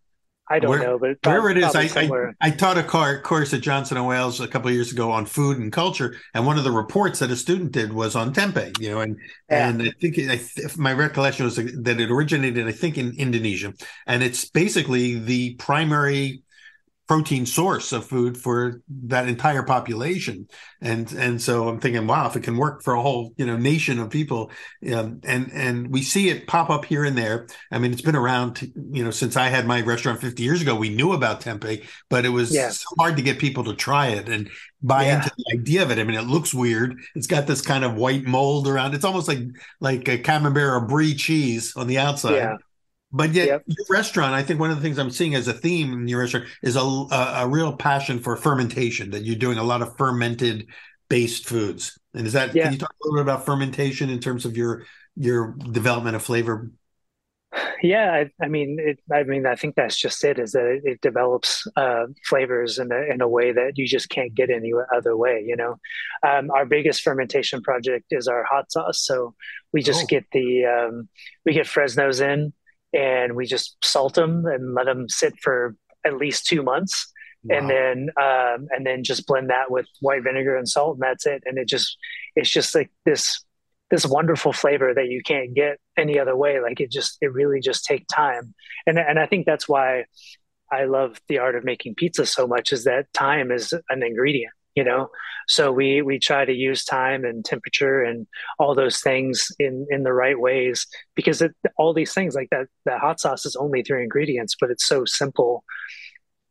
I don't know, but wherever it is, I taught a course at Johnson and Wales a couple of years ago on food and culture, and one of the reports that a student did was on tempeh. And I think my recollection was that it originated, I think, in Indonesia, and it's basically the primary protein source of food for that entire population. And so I'm thinking, wow, if it can work for a whole, nation of people, and we see it pop up here and there. I mean, it's been around, since I had my restaurant 50 years ago. We knew about tempeh, but it was Yeah. so hard to get people to try it and buy Yeah. into the idea of it. I mean, it looks weird. It's got this kind of white mold around. It's almost like a camembert or brie cheese on the outside. Yeah. But yet, Yep. your restaurant, I think one of the things I'm seeing as a theme in your restaurant is a real passion for fermentation, that you're doing a lot of fermented based foods. And can Yeah. you talk a little bit about fermentation in terms of your development of flavor? Yeah, I think that's just it, is that it develops flavors in a way that you just can't get any other way, you know. Our biggest fermentation project is our hot sauce. So we just Oh, get we get Fresnos in, and we just salt them and let them sit for at least 2 months. wow. And then just blend that with white vinegar and salt, and that's it. And it's just like this wonderful flavor that you can't get any other way. Like it really just take time. And I think that's why I love the art of making pizza so much, is that time is an ingredient, you know? So we try to use time and temperature and all those things in the right ways, because all these things like that hot sauce is only three ingredients, but it's so simple.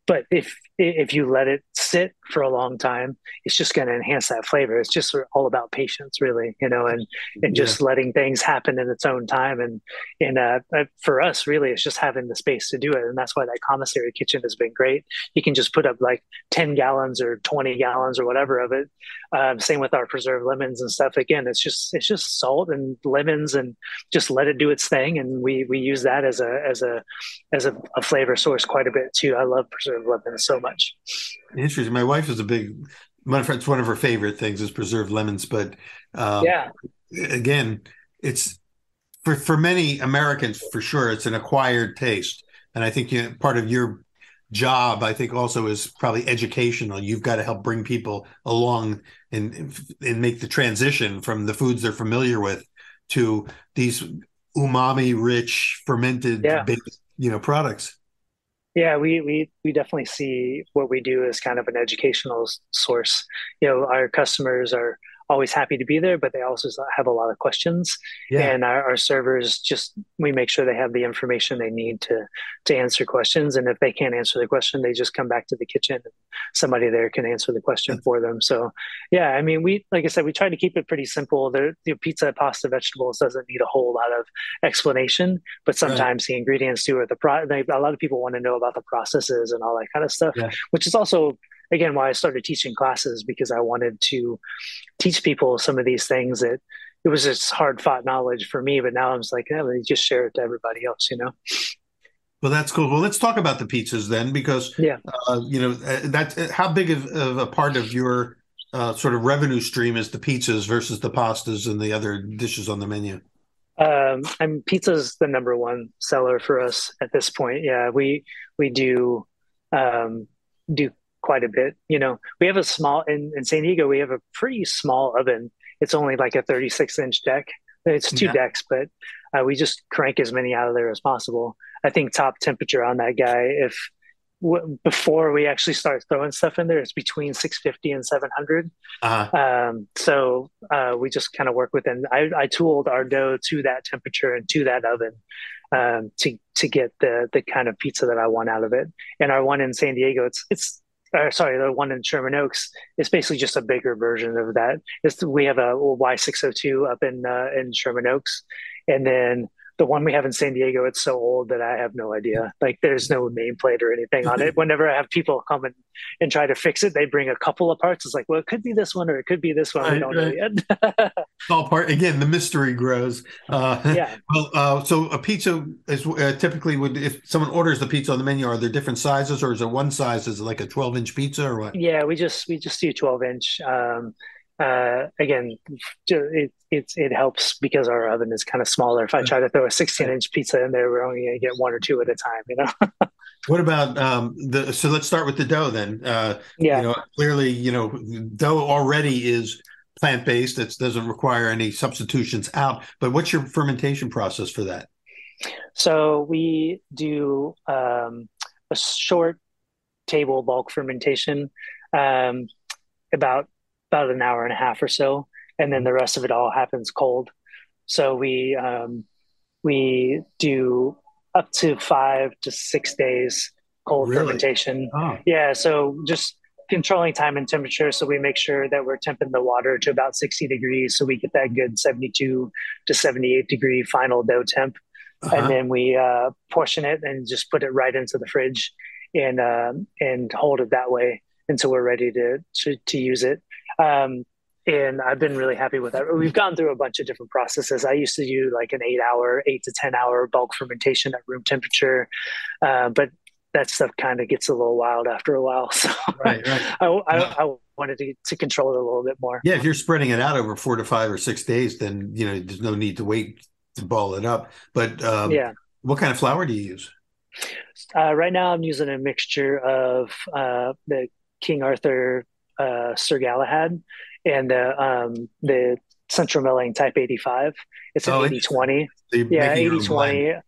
But if you let it sit for a long time, it's just going to enhance that flavor. It's just all about patience, really, you know, and Yeah. just letting things happen in its own time. And for us, really, it's just having the space to do it, and that's why that commissary kitchen has been great. You can just put up like 10 gallons or 20 gallons or whatever of it. Same with our preserved lemons and stuff. Again, it's just salt and lemons, and just let it do its thing. And we use that as a flavor source quite a bit too. I love preserved lemons so much. Interesting. My wife is it's one of her favorite things is preserved lemons. But um, Yeah, again, it's for many Americans, for sure, it's an acquired taste. And I think part of your job, I think, also is probably educational. You've got to help bring people along and make the transition from the foods they're familiar with to these umami rich fermented yeah. based, products. Yeah, we definitely see what we do as kind of an educational source. You know, our customers are always happy to be there, but they also have a lot of questions. Yeah. And our servers we make sure they have the information they need to answer questions. And if they can't answer the question, they just come back to the kitchen, and somebody there can answer the question for them. So yeah, I mean, like I said, we try to keep it pretty simple. The pizza, pasta, vegetables doesn't need a whole lot of explanation, but Right. sometimes the ingredients do, or a lot of people want to know about the processes and all that kind of stuff, Yeah. which is also again why I started teaching classes, because I wanted to teach people some of these things that it was just hard fought knowledge for me, but now I'm just like, let me just share it to everybody else, you know? Well, that's cool. Well, let's talk about the pizzas then, because Yeah. that's how big of a part of your sort of revenue stream is the pizzas versus the pastas and the other dishes on the menu. And pizza's the number one seller for us at this point. Yeah, we do quite a bit. You know, we have a small in San Diego. We have a pretty small oven. It's only like a 36-inch deck. It's two Yeah. decks, but we just crank as many out of there as possible. I think top temperature on that guy, if before we actually start throwing stuff in there, it's between 650 and 700. Uh, We just kind of work within. I tooled our dough to that temperature and to that oven, to get the kind of pizza that I want out of it. And our one in San Diego, sorry, the one in Sherman Oaks is basically just a bigger version of that. We have a Y602 up in Sherman Oaks, and then the one we have in San Diego, it's so old that I have no idea. Like, there's no nameplate or anything on it. Whenever I have people come and try to fix it, they bring a couple of parts. It's like, well, it could be this one or it could be this one. We don't know yet. all part again. The mystery grows. Yeah. Well, so a pizza is typically if someone orders the pizza on the menu, are there different sizes, or is it one size? Is it like a 12-inch pizza or what? Yeah, we just do 12-inch. Again, it helps because our oven is kind of smaller. If I try to throw a 16-inch pizza in there, we're only going to get one or two at a time, you know? What about so let's start with the dough then. Yeah. Clearly, dough already is plant-based. It doesn't require any substitutions out. But what's your fermentation process for that? So we do a short table bulk fermentation, um, about an hour and a half or so, and then the rest of it all happens cold. So we do up to 5 to 6 days cold Really? fermentation. Oh, Yeah, so just controlling time and temperature. So we make sure that we're temping the water to about 60 degrees so we get that good 72 to 78-degree final dough temp. And uh-huh. then we portion it and just put it right into the fridge and hold it that way until we're ready to use it. Um, and I've been really happy with that. We've gone through a bunch of different processes. I used to do like an 8 to 10 hour bulk fermentation at room temperature, but that stuff kind of gets a little wild after a while. So Right, right. I wanted to control it a little bit more. Yeah, if you're spreading it out over 4 to 5 or 6 days, then there's no need to wait to ball it up. But Yeah. what kind of flour do you use? Right now, I'm using a mixture of the King Arthur Sir Galahad and the Central Milling Type 85. It's an Oh, 80 interesting. 20. So you're Yeah, making your 80 own blend. 20.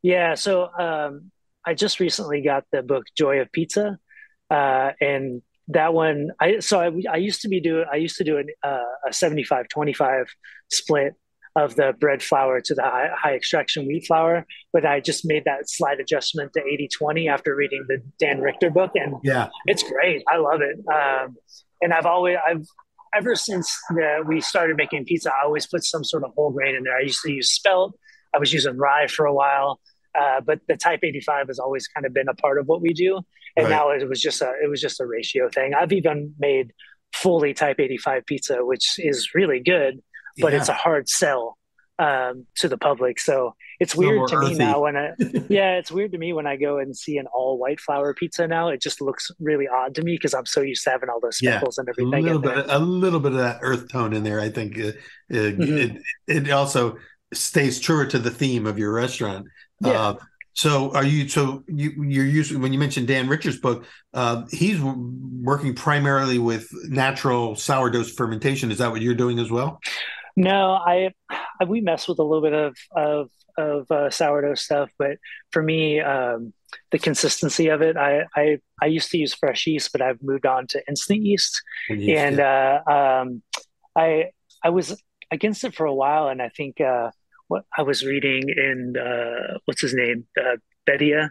Yeah, so I just recently got the book Joy of Pizza, and that one I used to used to do a 75-25 split of the bread flour to the high extraction wheat flour, but I just made that slight adjustment to 80-20 after reading the Dan Richter book, and Yeah. it's great. I love it. And I've ever since we started making pizza, I always put some sort of whole grain in there. I used to use spelt. I was using rye for a while, but the Type 85 has always kind of been a part of what we do. And Right. now it was just a ratio thing. I've even made fully Type 85 pizza, which is really good, but it's Yeah. a hard sell to the public. So it's It's a little weird more to me now earthy. yeah, it's weird to me when I go and see an all white flour pizza now. It just looks really odd to me because I'm so used to having all those Yeah. speckles and everything in there. A little bit of that earth tone in there. I think Hmm. it also stays truer to the theme of your restaurant. Yeah. You're usually, when you mentioned Dan Richards' book, he's working primarily with natural sourdough fermentation. Is that what you're doing as well? No, we mess with a little bit of sourdough stuff, but for me, the consistency of it, I used to use fresh yeast, but I've moved on to instant yeast, And yeast, and yeah. I I was against it for a while, and I think what I was reading in what's his name, Bedia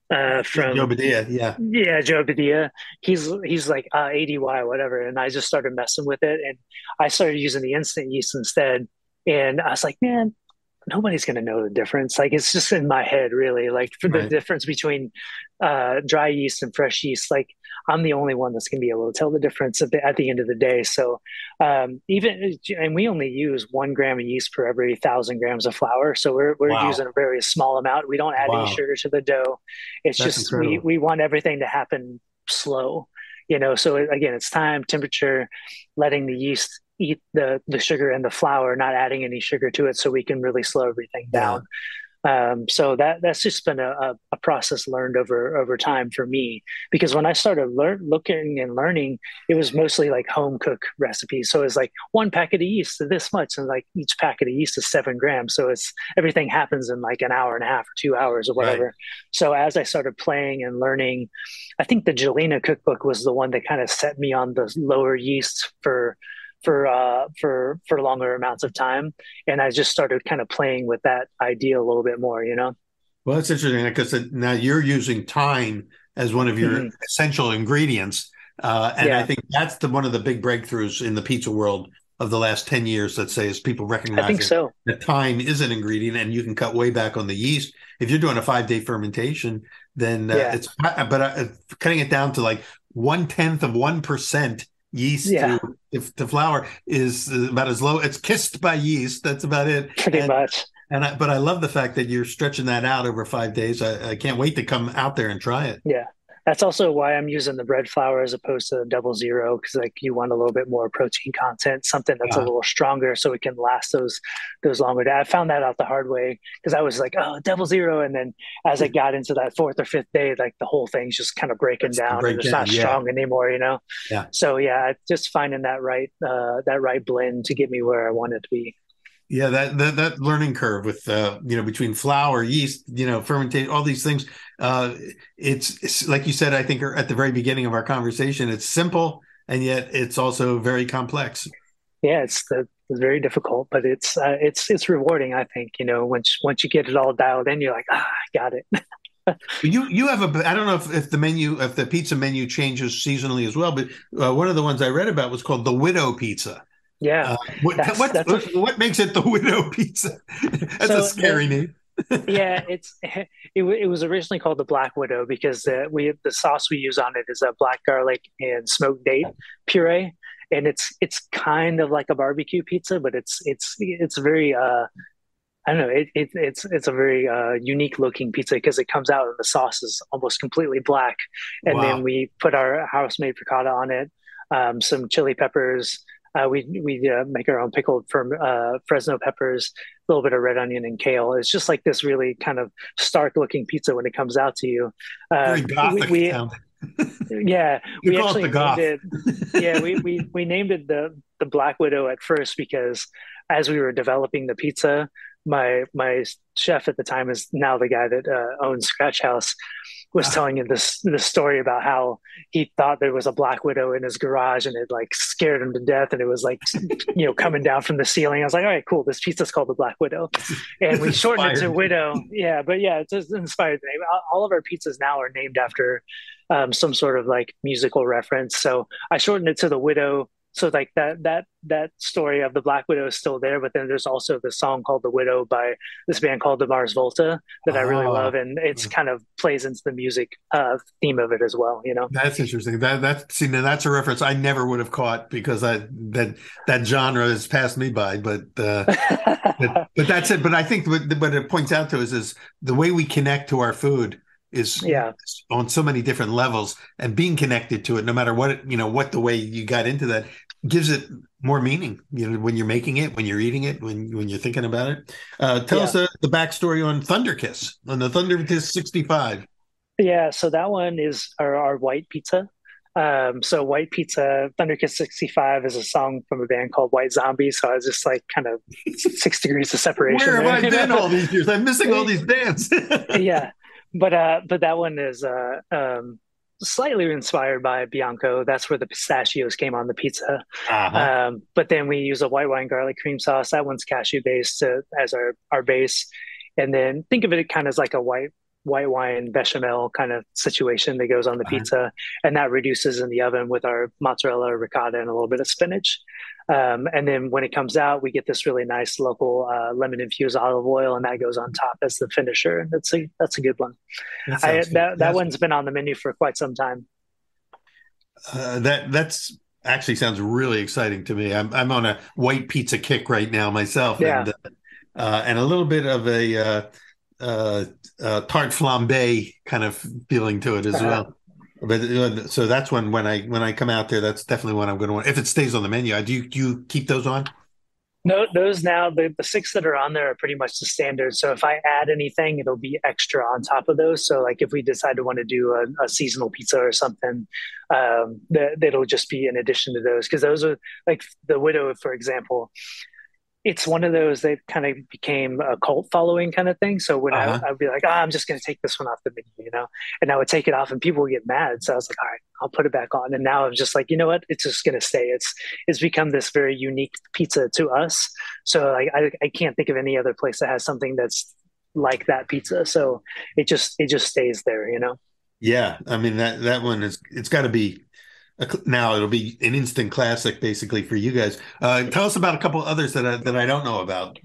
Joe from Badia, yeah. yeah, Joe Padilla. He's like ADY whatever, and I just started messing with it, and I started using the instant yeast instead. And I was like, man, nobody's gonna know the difference. Like it's just in my head, really. Like for the Right. difference between dry yeast and fresh yeast, like I'm the only one that's gonna be able to tell the difference at the end of the day. So even and we only use 1 gram of yeast per every 1,000 grams of flour. So we're Wow. using a very small amount. We don't add any Wow. sugar to the dough. It's That's just incredible. we want everything to happen slow. So again, it's time, temperature, letting the yeast eat the sugar and the flour, not adding any sugar to it, so we can really slow everything Yeah. down. So that's just been a process learned over time for me because when I started looking and learning, it was mostly like home cook recipes. So it's like 1 packet of yeast is this much, and like each packet of yeast is 7 grams. So it's everything happens in like an hour and a half or 2 hours or Right. whatever. So as I started playing and learning, I think the Jelena cookbook was the one that kind of set me on the lower yeast for longer amounts of time, and I just started kind of playing with that idea a little bit more. Well, that's interesting because now you're using thyme as one of your Hmm. essential ingredients. And I Yeah, think that's one of the big breakthroughs in the pizza world of the last 10 years, let's say, is people I think recognizing so. that thyme is an ingredient and you can cut way back on the yeast. If you're doing a 5-day fermentation, then Yeah, cutting it down to like 1/10 of 1% yeast yeah, to flour is about as low. It's kissed by yeast. That's about it. pretty much. But I love the fact that you're stretching that out over 5 days. I can't wait to come out there and try it. Yeah. That's also why I'm using the bread flour as opposed to the 00, because like you want a little bit more protein content, something that's a Uh, little stronger so it can last those longer. I found that out the hard way because I was like, oh, 00, and then as I got into that fourth or fifth day, like the whole thing's just kind of breaking that's the down and it's breakdown. not Yeah, strong anymore. yeah. So yeah, just finding that right blend to get me where I want it to be. Yeah, that learning curve with between flour, yeast, fermentation, all these things. Uh, it's like you said, I think at the very beginning of our conversation, it's simple and yet it's also very complex. Yeah, it's very difficult, but it's rewarding. I think once you get it all dialed in, you're like, I got it. You have I don't know if the pizza menu changes seasonally as well, but one of the ones I read about was called the Widow Pizza. Yeah, that's a What makes it the Widow Pizza? That's a so the scary name. yeah, it was originally called the Black Widow because the sauce we use on it is a black garlic and smoked date puree, and it's kind of like a barbecue pizza, but it's very I don't know, it's a very unique looking pizza because it comes out and the sauce is almost completely black, and then Wow. we put our house made piccata on it, some chili peppers. We make our own pickled from Fresno peppers, a little bit of red onion and kale. It's just like this really kind of stark looking pizza when it comes out to you. Very gothic We sounding. yeah, You we call it the actually named goth. it. Yeah, we named it the Black Widow at first because as we were developing the pizza, my chef at the time is now the guy that owns Scratch House was telling him this story about how he thought there was a black widow in his garage and it like scared him to death and it was like coming down from the ceiling. I was like, all right, cool. This pizza's called the Black Widow, and It's we shortened it to inspired. Widow. Yeah, but yeah, it's just inspired the name. All of our pizzas now are named after some sort of like musical reference. So I shortened it to the Widow. So like that story of the Black Widow is still there, but then there's also the song called "The Widow" by this band called the Mars Volta that I really love, Oh, and it's kind of plays into the music theme of it as well. that's interesting. Now that's a reference I never would have caught because that genre has passed me by. But that's it. But I think what it points out to us is the way we connect to our food is Yeah, on so many different levels, and being connected to it, no matter what the way you got into that, gives it more meaning. When you're making it, when you're eating it, when you're thinking about it. Tell us yeah. the backstory on the Thunder Kiss 65. Yeah, so that one is our white pizza. So White Pizza, Thunderkiss 65 is a song from a band called White Zombie. So I was just like kind of 6 degrees of separation Where have there, I been all these years? I'm missing all these bands. Yeah. But that one is slightly inspired by Bianco. That's where the pistachios came on the pizza. Uh-huh. But then we use a white wine garlic cream sauce. That one's cashew based as our base. And then think of it kind of as like a white wine bechamel kind of situation that goes on the Uh-huh. pizza, and that reduces in the oven with our mozzarella, ricotta, and a little bit of spinach. And then when it comes out, we get this really nice local lemon infused olive oil, and that goes on top as the finisher. And that's a good one. That sounds That fantastic. one's been on the menu for quite some time. That's actually sounds really exciting to me. I'm on a white pizza kick right now myself, Yeah. and a little bit of a tarte flambe kind of feeling to it as Uh, well. But so that's when I come out there, that's definitely one I'm going to want. If it stays on the menu, do you keep those on? no, those now the six that are on there are pretty much the standard. So if I add anything, it'll be extra on top of those. So like if we decide to want to do a seasonal pizza or something, that'll just be in addition to those because those are like the Widow, for example. It's one of those that kind of became a cult following kind of thing. So when Uh-huh. I'd be like, I'm just going to take this one off the menu, and I would take it off and people would get mad. So I was like, all right, I'll put it back on. And now I'm just like, you know what? It's just going to stay. It's become this very unique pizza to us. So I can't think of any other place that has something that's like that pizza. So it just stays there. Yeah, I mean that one it's got to be now it'll be an instant classic basically for you guys. Tell us about a couple others that I don't know about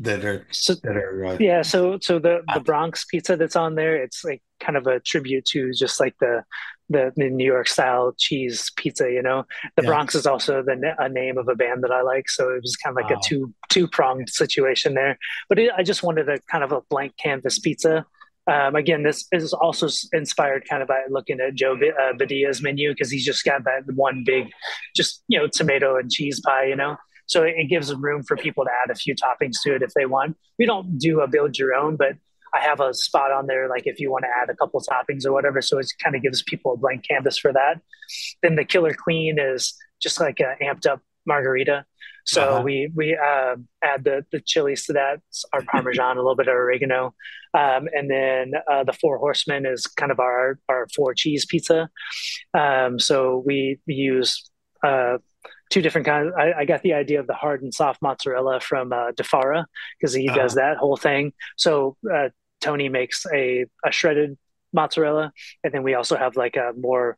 So that are yeah, so the out there. Bronx pizza that's on there, it's like kind of a tribute to just like the New York style cheese pizza. The Yeah. Bronx is also a name of a band that I like, so it was kind of like a Wow. two pronged situation there. But I just wanted a kind of a blank canvas pizza. Again, this is also inspired kind of by looking at Joe Badia's menu because he's just got that one big, just tomato and cheese pie. So it gives room for people to add a few toppings to it if they want. We don't do a build your own, but I have a spot on there like if you want to add a couple toppings or whatever. So it kind of gives people a blank canvas for that. Then the Killer Queen is just like an amped up margarita. So Uh-huh. we add the chilies to that, our Parmesan, a little bit of oregano, and then the Four Horsemen is kind of our four cheese pizza. So we use two different kinds. I got the idea of the hard and soft mozzarella from DeFara because he does Uh-huh. that whole thing. So Tony makes a shredded mozzarella, and then we also have like a more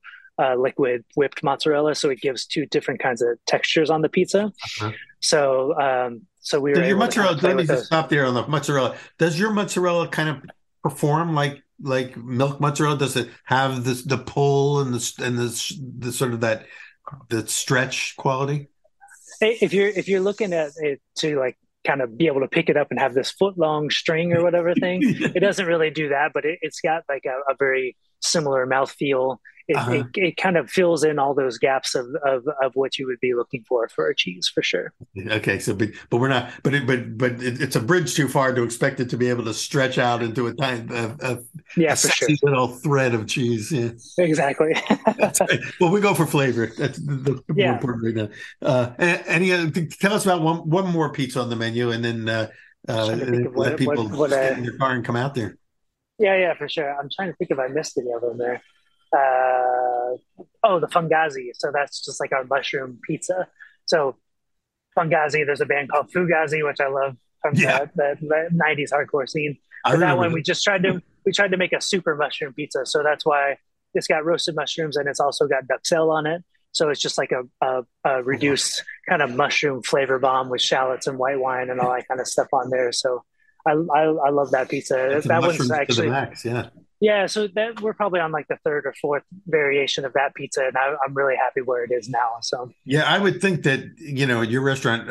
liquid whipped mozzarella. So it gives two different kinds of textures on the pizza. Uh-huh. So we So were your able to kind mozzarella, of play let me with just those. stop there on the mozzarella. Does your mozzarella kind of perform like milk mozzarella? Does it have this the pull and the sort of that the stretch quality? If you're looking at it to like kind of be able to pick it up and have this foot long string or whatever thing, it doesn't really do that, but it's got like a very similar mouthfeel. It, Uh-huh. it it kind of fills in all those gaps of what you would be looking for a cheese for sure. Okay, so but we're not, it's a bridge too far to expect it to be able to stretch out into Yeah, a for sexy sure. little thread of cheese. Yeah. Exactly. That's right. Well, we go for flavor. That's more Yeah. important right now. Any tell us about one more pizza on the menu, Just trying to and think then of let people what just get in their car and come out there. yeah, for sure. I'm trying to think if I missed any of them there. Oh, the Fungazi. So that's just like our mushroom pizza. So Fungazi, there's a band called Fugazi, which I love from Yeah, the 90s hardcore scene. I But that remember one that. we tried to make a super mushroom pizza. So that's why it's got roasted mushrooms and it's also got duxelle on it. So it's just like a Oh, reduced kind of mushroom flavor bomb with shallots and white wine and all that kind of stuff on there. So I love that pizza. that's a That one's mushrooms to the actually max. Yeah. yeah. So that we're probably on like the third or fourth variation of that pizza, and I'm really happy where it is now. So Yeah, I would think that, at your restaurant,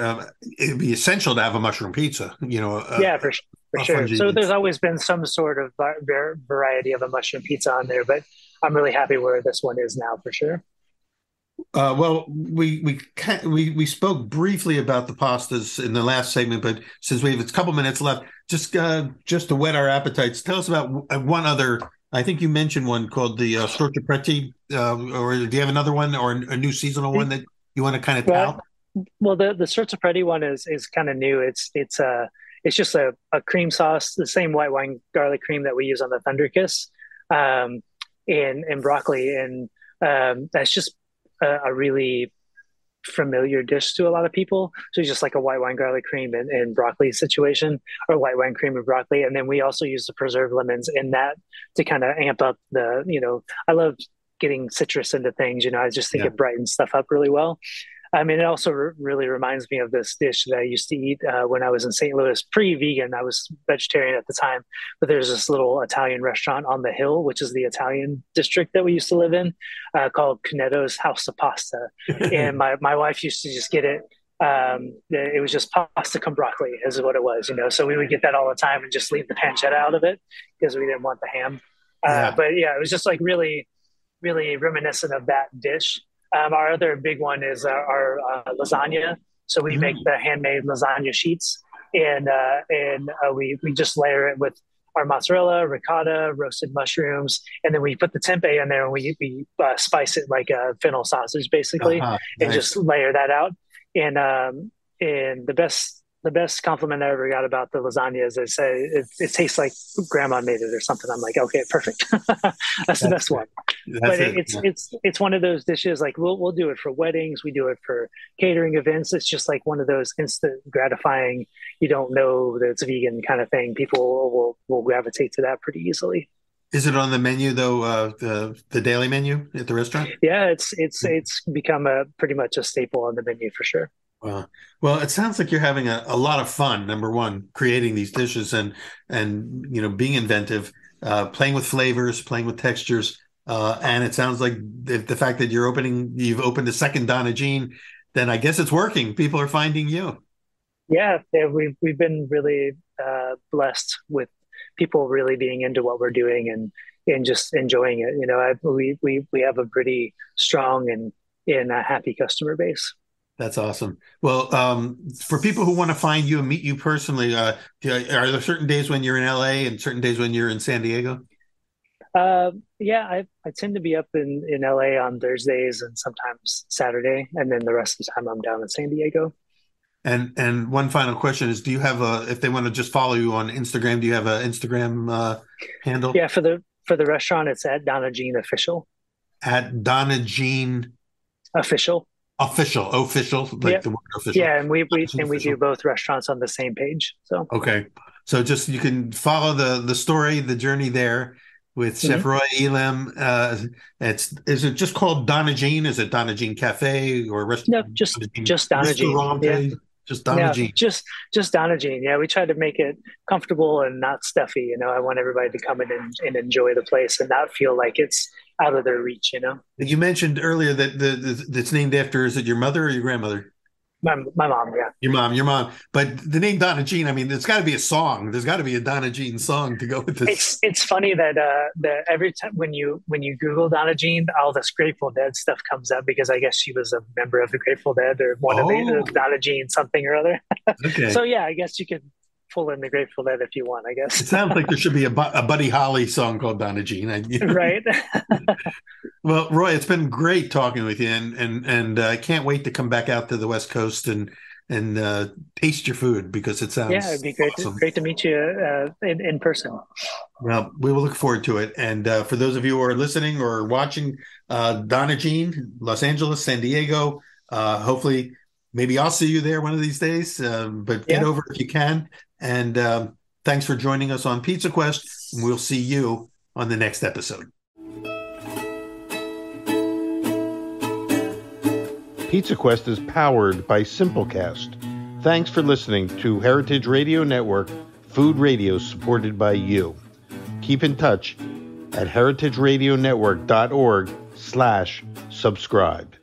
it'd be essential to have a mushroom pizza, yeah, for a sure. So there's Fungini's. always been some sort of variety of a mushroom pizza on there, but I'm really happy where this one is now for sure. Well, we spoke briefly about the pastas in the last segment, but since we have a couple minutes left, just to whet our appetites, tell us about one other. I think you mentioned one called the Storchapreti, or do you have another one or a new seasonal one that you want to kind of But tout? well, the Sorzapreti one is kind of new. It's just a cream sauce, the same white wine garlic cream that we use on the Thunder Kiss, um, in broccoli, and that's just a really familiar dish to a lot of people. So it's just like a white wine garlic cream and broccoli situation, or white wine cream and broccoli. And then we also use the preserved lemons in that to kind of amp up I love getting citrus into things. I just think Yeah. it brightens stuff up really well. I mean, it also really reminds me of this dish that I used to eat when I was in St. Louis, pre-vegan. I was vegetarian at the time, but there's this little Italian restaurant on the hill, which is the Italian district that we used to live in, called Cunetto's House of Pasta. And my wife used to just get it. It was just pasta con broccoli, is what it was. So we would get that all the time and just leave the pancetta out of it because we didn't want the ham. Yeah. But yeah, it was just like really really reminiscent of that dish. Our other big one is our lasagna. So we make Mm. the handmade lasagna sheets, and we just layer it with our mozzarella, ricotta, roasted mushrooms, and then we put the tempeh in there and we spice it like a fennel sausage basically, Uh-huh. and Nice. just layer that out. And the best compliment I ever got about the lasagna is they say it tastes like grandma made it or something. I'm like, okay, perfect. That's the That's best one. that's But it. it's one of those dishes like we'll do it for weddings, we do it for catering events. It's just like one of those instant gratifying. You don't know that it's vegan kind of thing. People will gravitate to that pretty easily. Is it on the menu though? The daily menu at the restaurant? Yeah, it's become a pretty much a staple on the menu for sure. Well, it sounds like you're having a lot of fun. Number one, creating these dishes and being inventive, playing with flavors, playing with textures, and it sounds like the fact that you've opened a second Donna Jean, then I guess it's working. People are finding you. Yeah, we've been really blessed with people really being into what we're doing and just enjoying it. We have a pretty strong and a happy customer base. That's awesome. Well, for people who want to find you and meet you personally, are there certain days when you're in LA and certain days when you're in San Diego? Yeah, I tend to be up in LA on Thursdays and sometimes Saturday, and then the rest of the time I'm down in San Diego. And one final question is, do you have if they want to just follow you on Instagram, do you have an Instagram handle? Yeah, for the restaurant, it's at Donna Jean Official. At Donna Jean Official. Official, like Yep. the word official. Yeah, and we Official. do both restaurants on the same page. So Okay. So just you can follow the story, the journey there with Chef Roy Elam. Is it just called Donna Jean? Is it Donna Jean Cafe or no, restaurant? just Donna Jean. Yeah. Just Donna Yeah, Jean. just Donna Jean. Yeah, we try to make it comfortable and not stuffy. You know, I want everybody to come in and enjoy the place and not feel like it's out of their reach. You know, You mentioned earlier that that's named after, is it your mother or your grandmother? my mom. Yeah, Your mom. But the name Donna Jean, I mean, there's got to be a song. There's got to be a Donna Jean song to go with this. it's funny that every time when you Google Donna Jean, all this Grateful Dead stuff comes up because I guess she was a member of the Grateful Dead or one of the Donna Jean something or other. Okay. So yeah, I guess you could pull in the Grateful Dead if you want. I guess it sounds like there should be a Buddy Holly song called Donna Jean. Right. Well, Roy, it's been great talking with you, and I can't wait to come back out to the West Coast and taste your food because it sounds it'd be great. awesome. Great to meet you in person. Well, we will look forward to it. And for those of you who are listening or watching, Donna Jean, Los Angeles, San Diego, hopefully, maybe I'll see you there one of these days. But get over if you can. And thanks for joining us on Pizza Quest. And we'll see you on the next episode. Pizza Quest is powered by Simplecast. Thanks for listening to Heritage Radio Network, food radio supported by you. Keep in touch at heritageradionetwork.org/subscribe.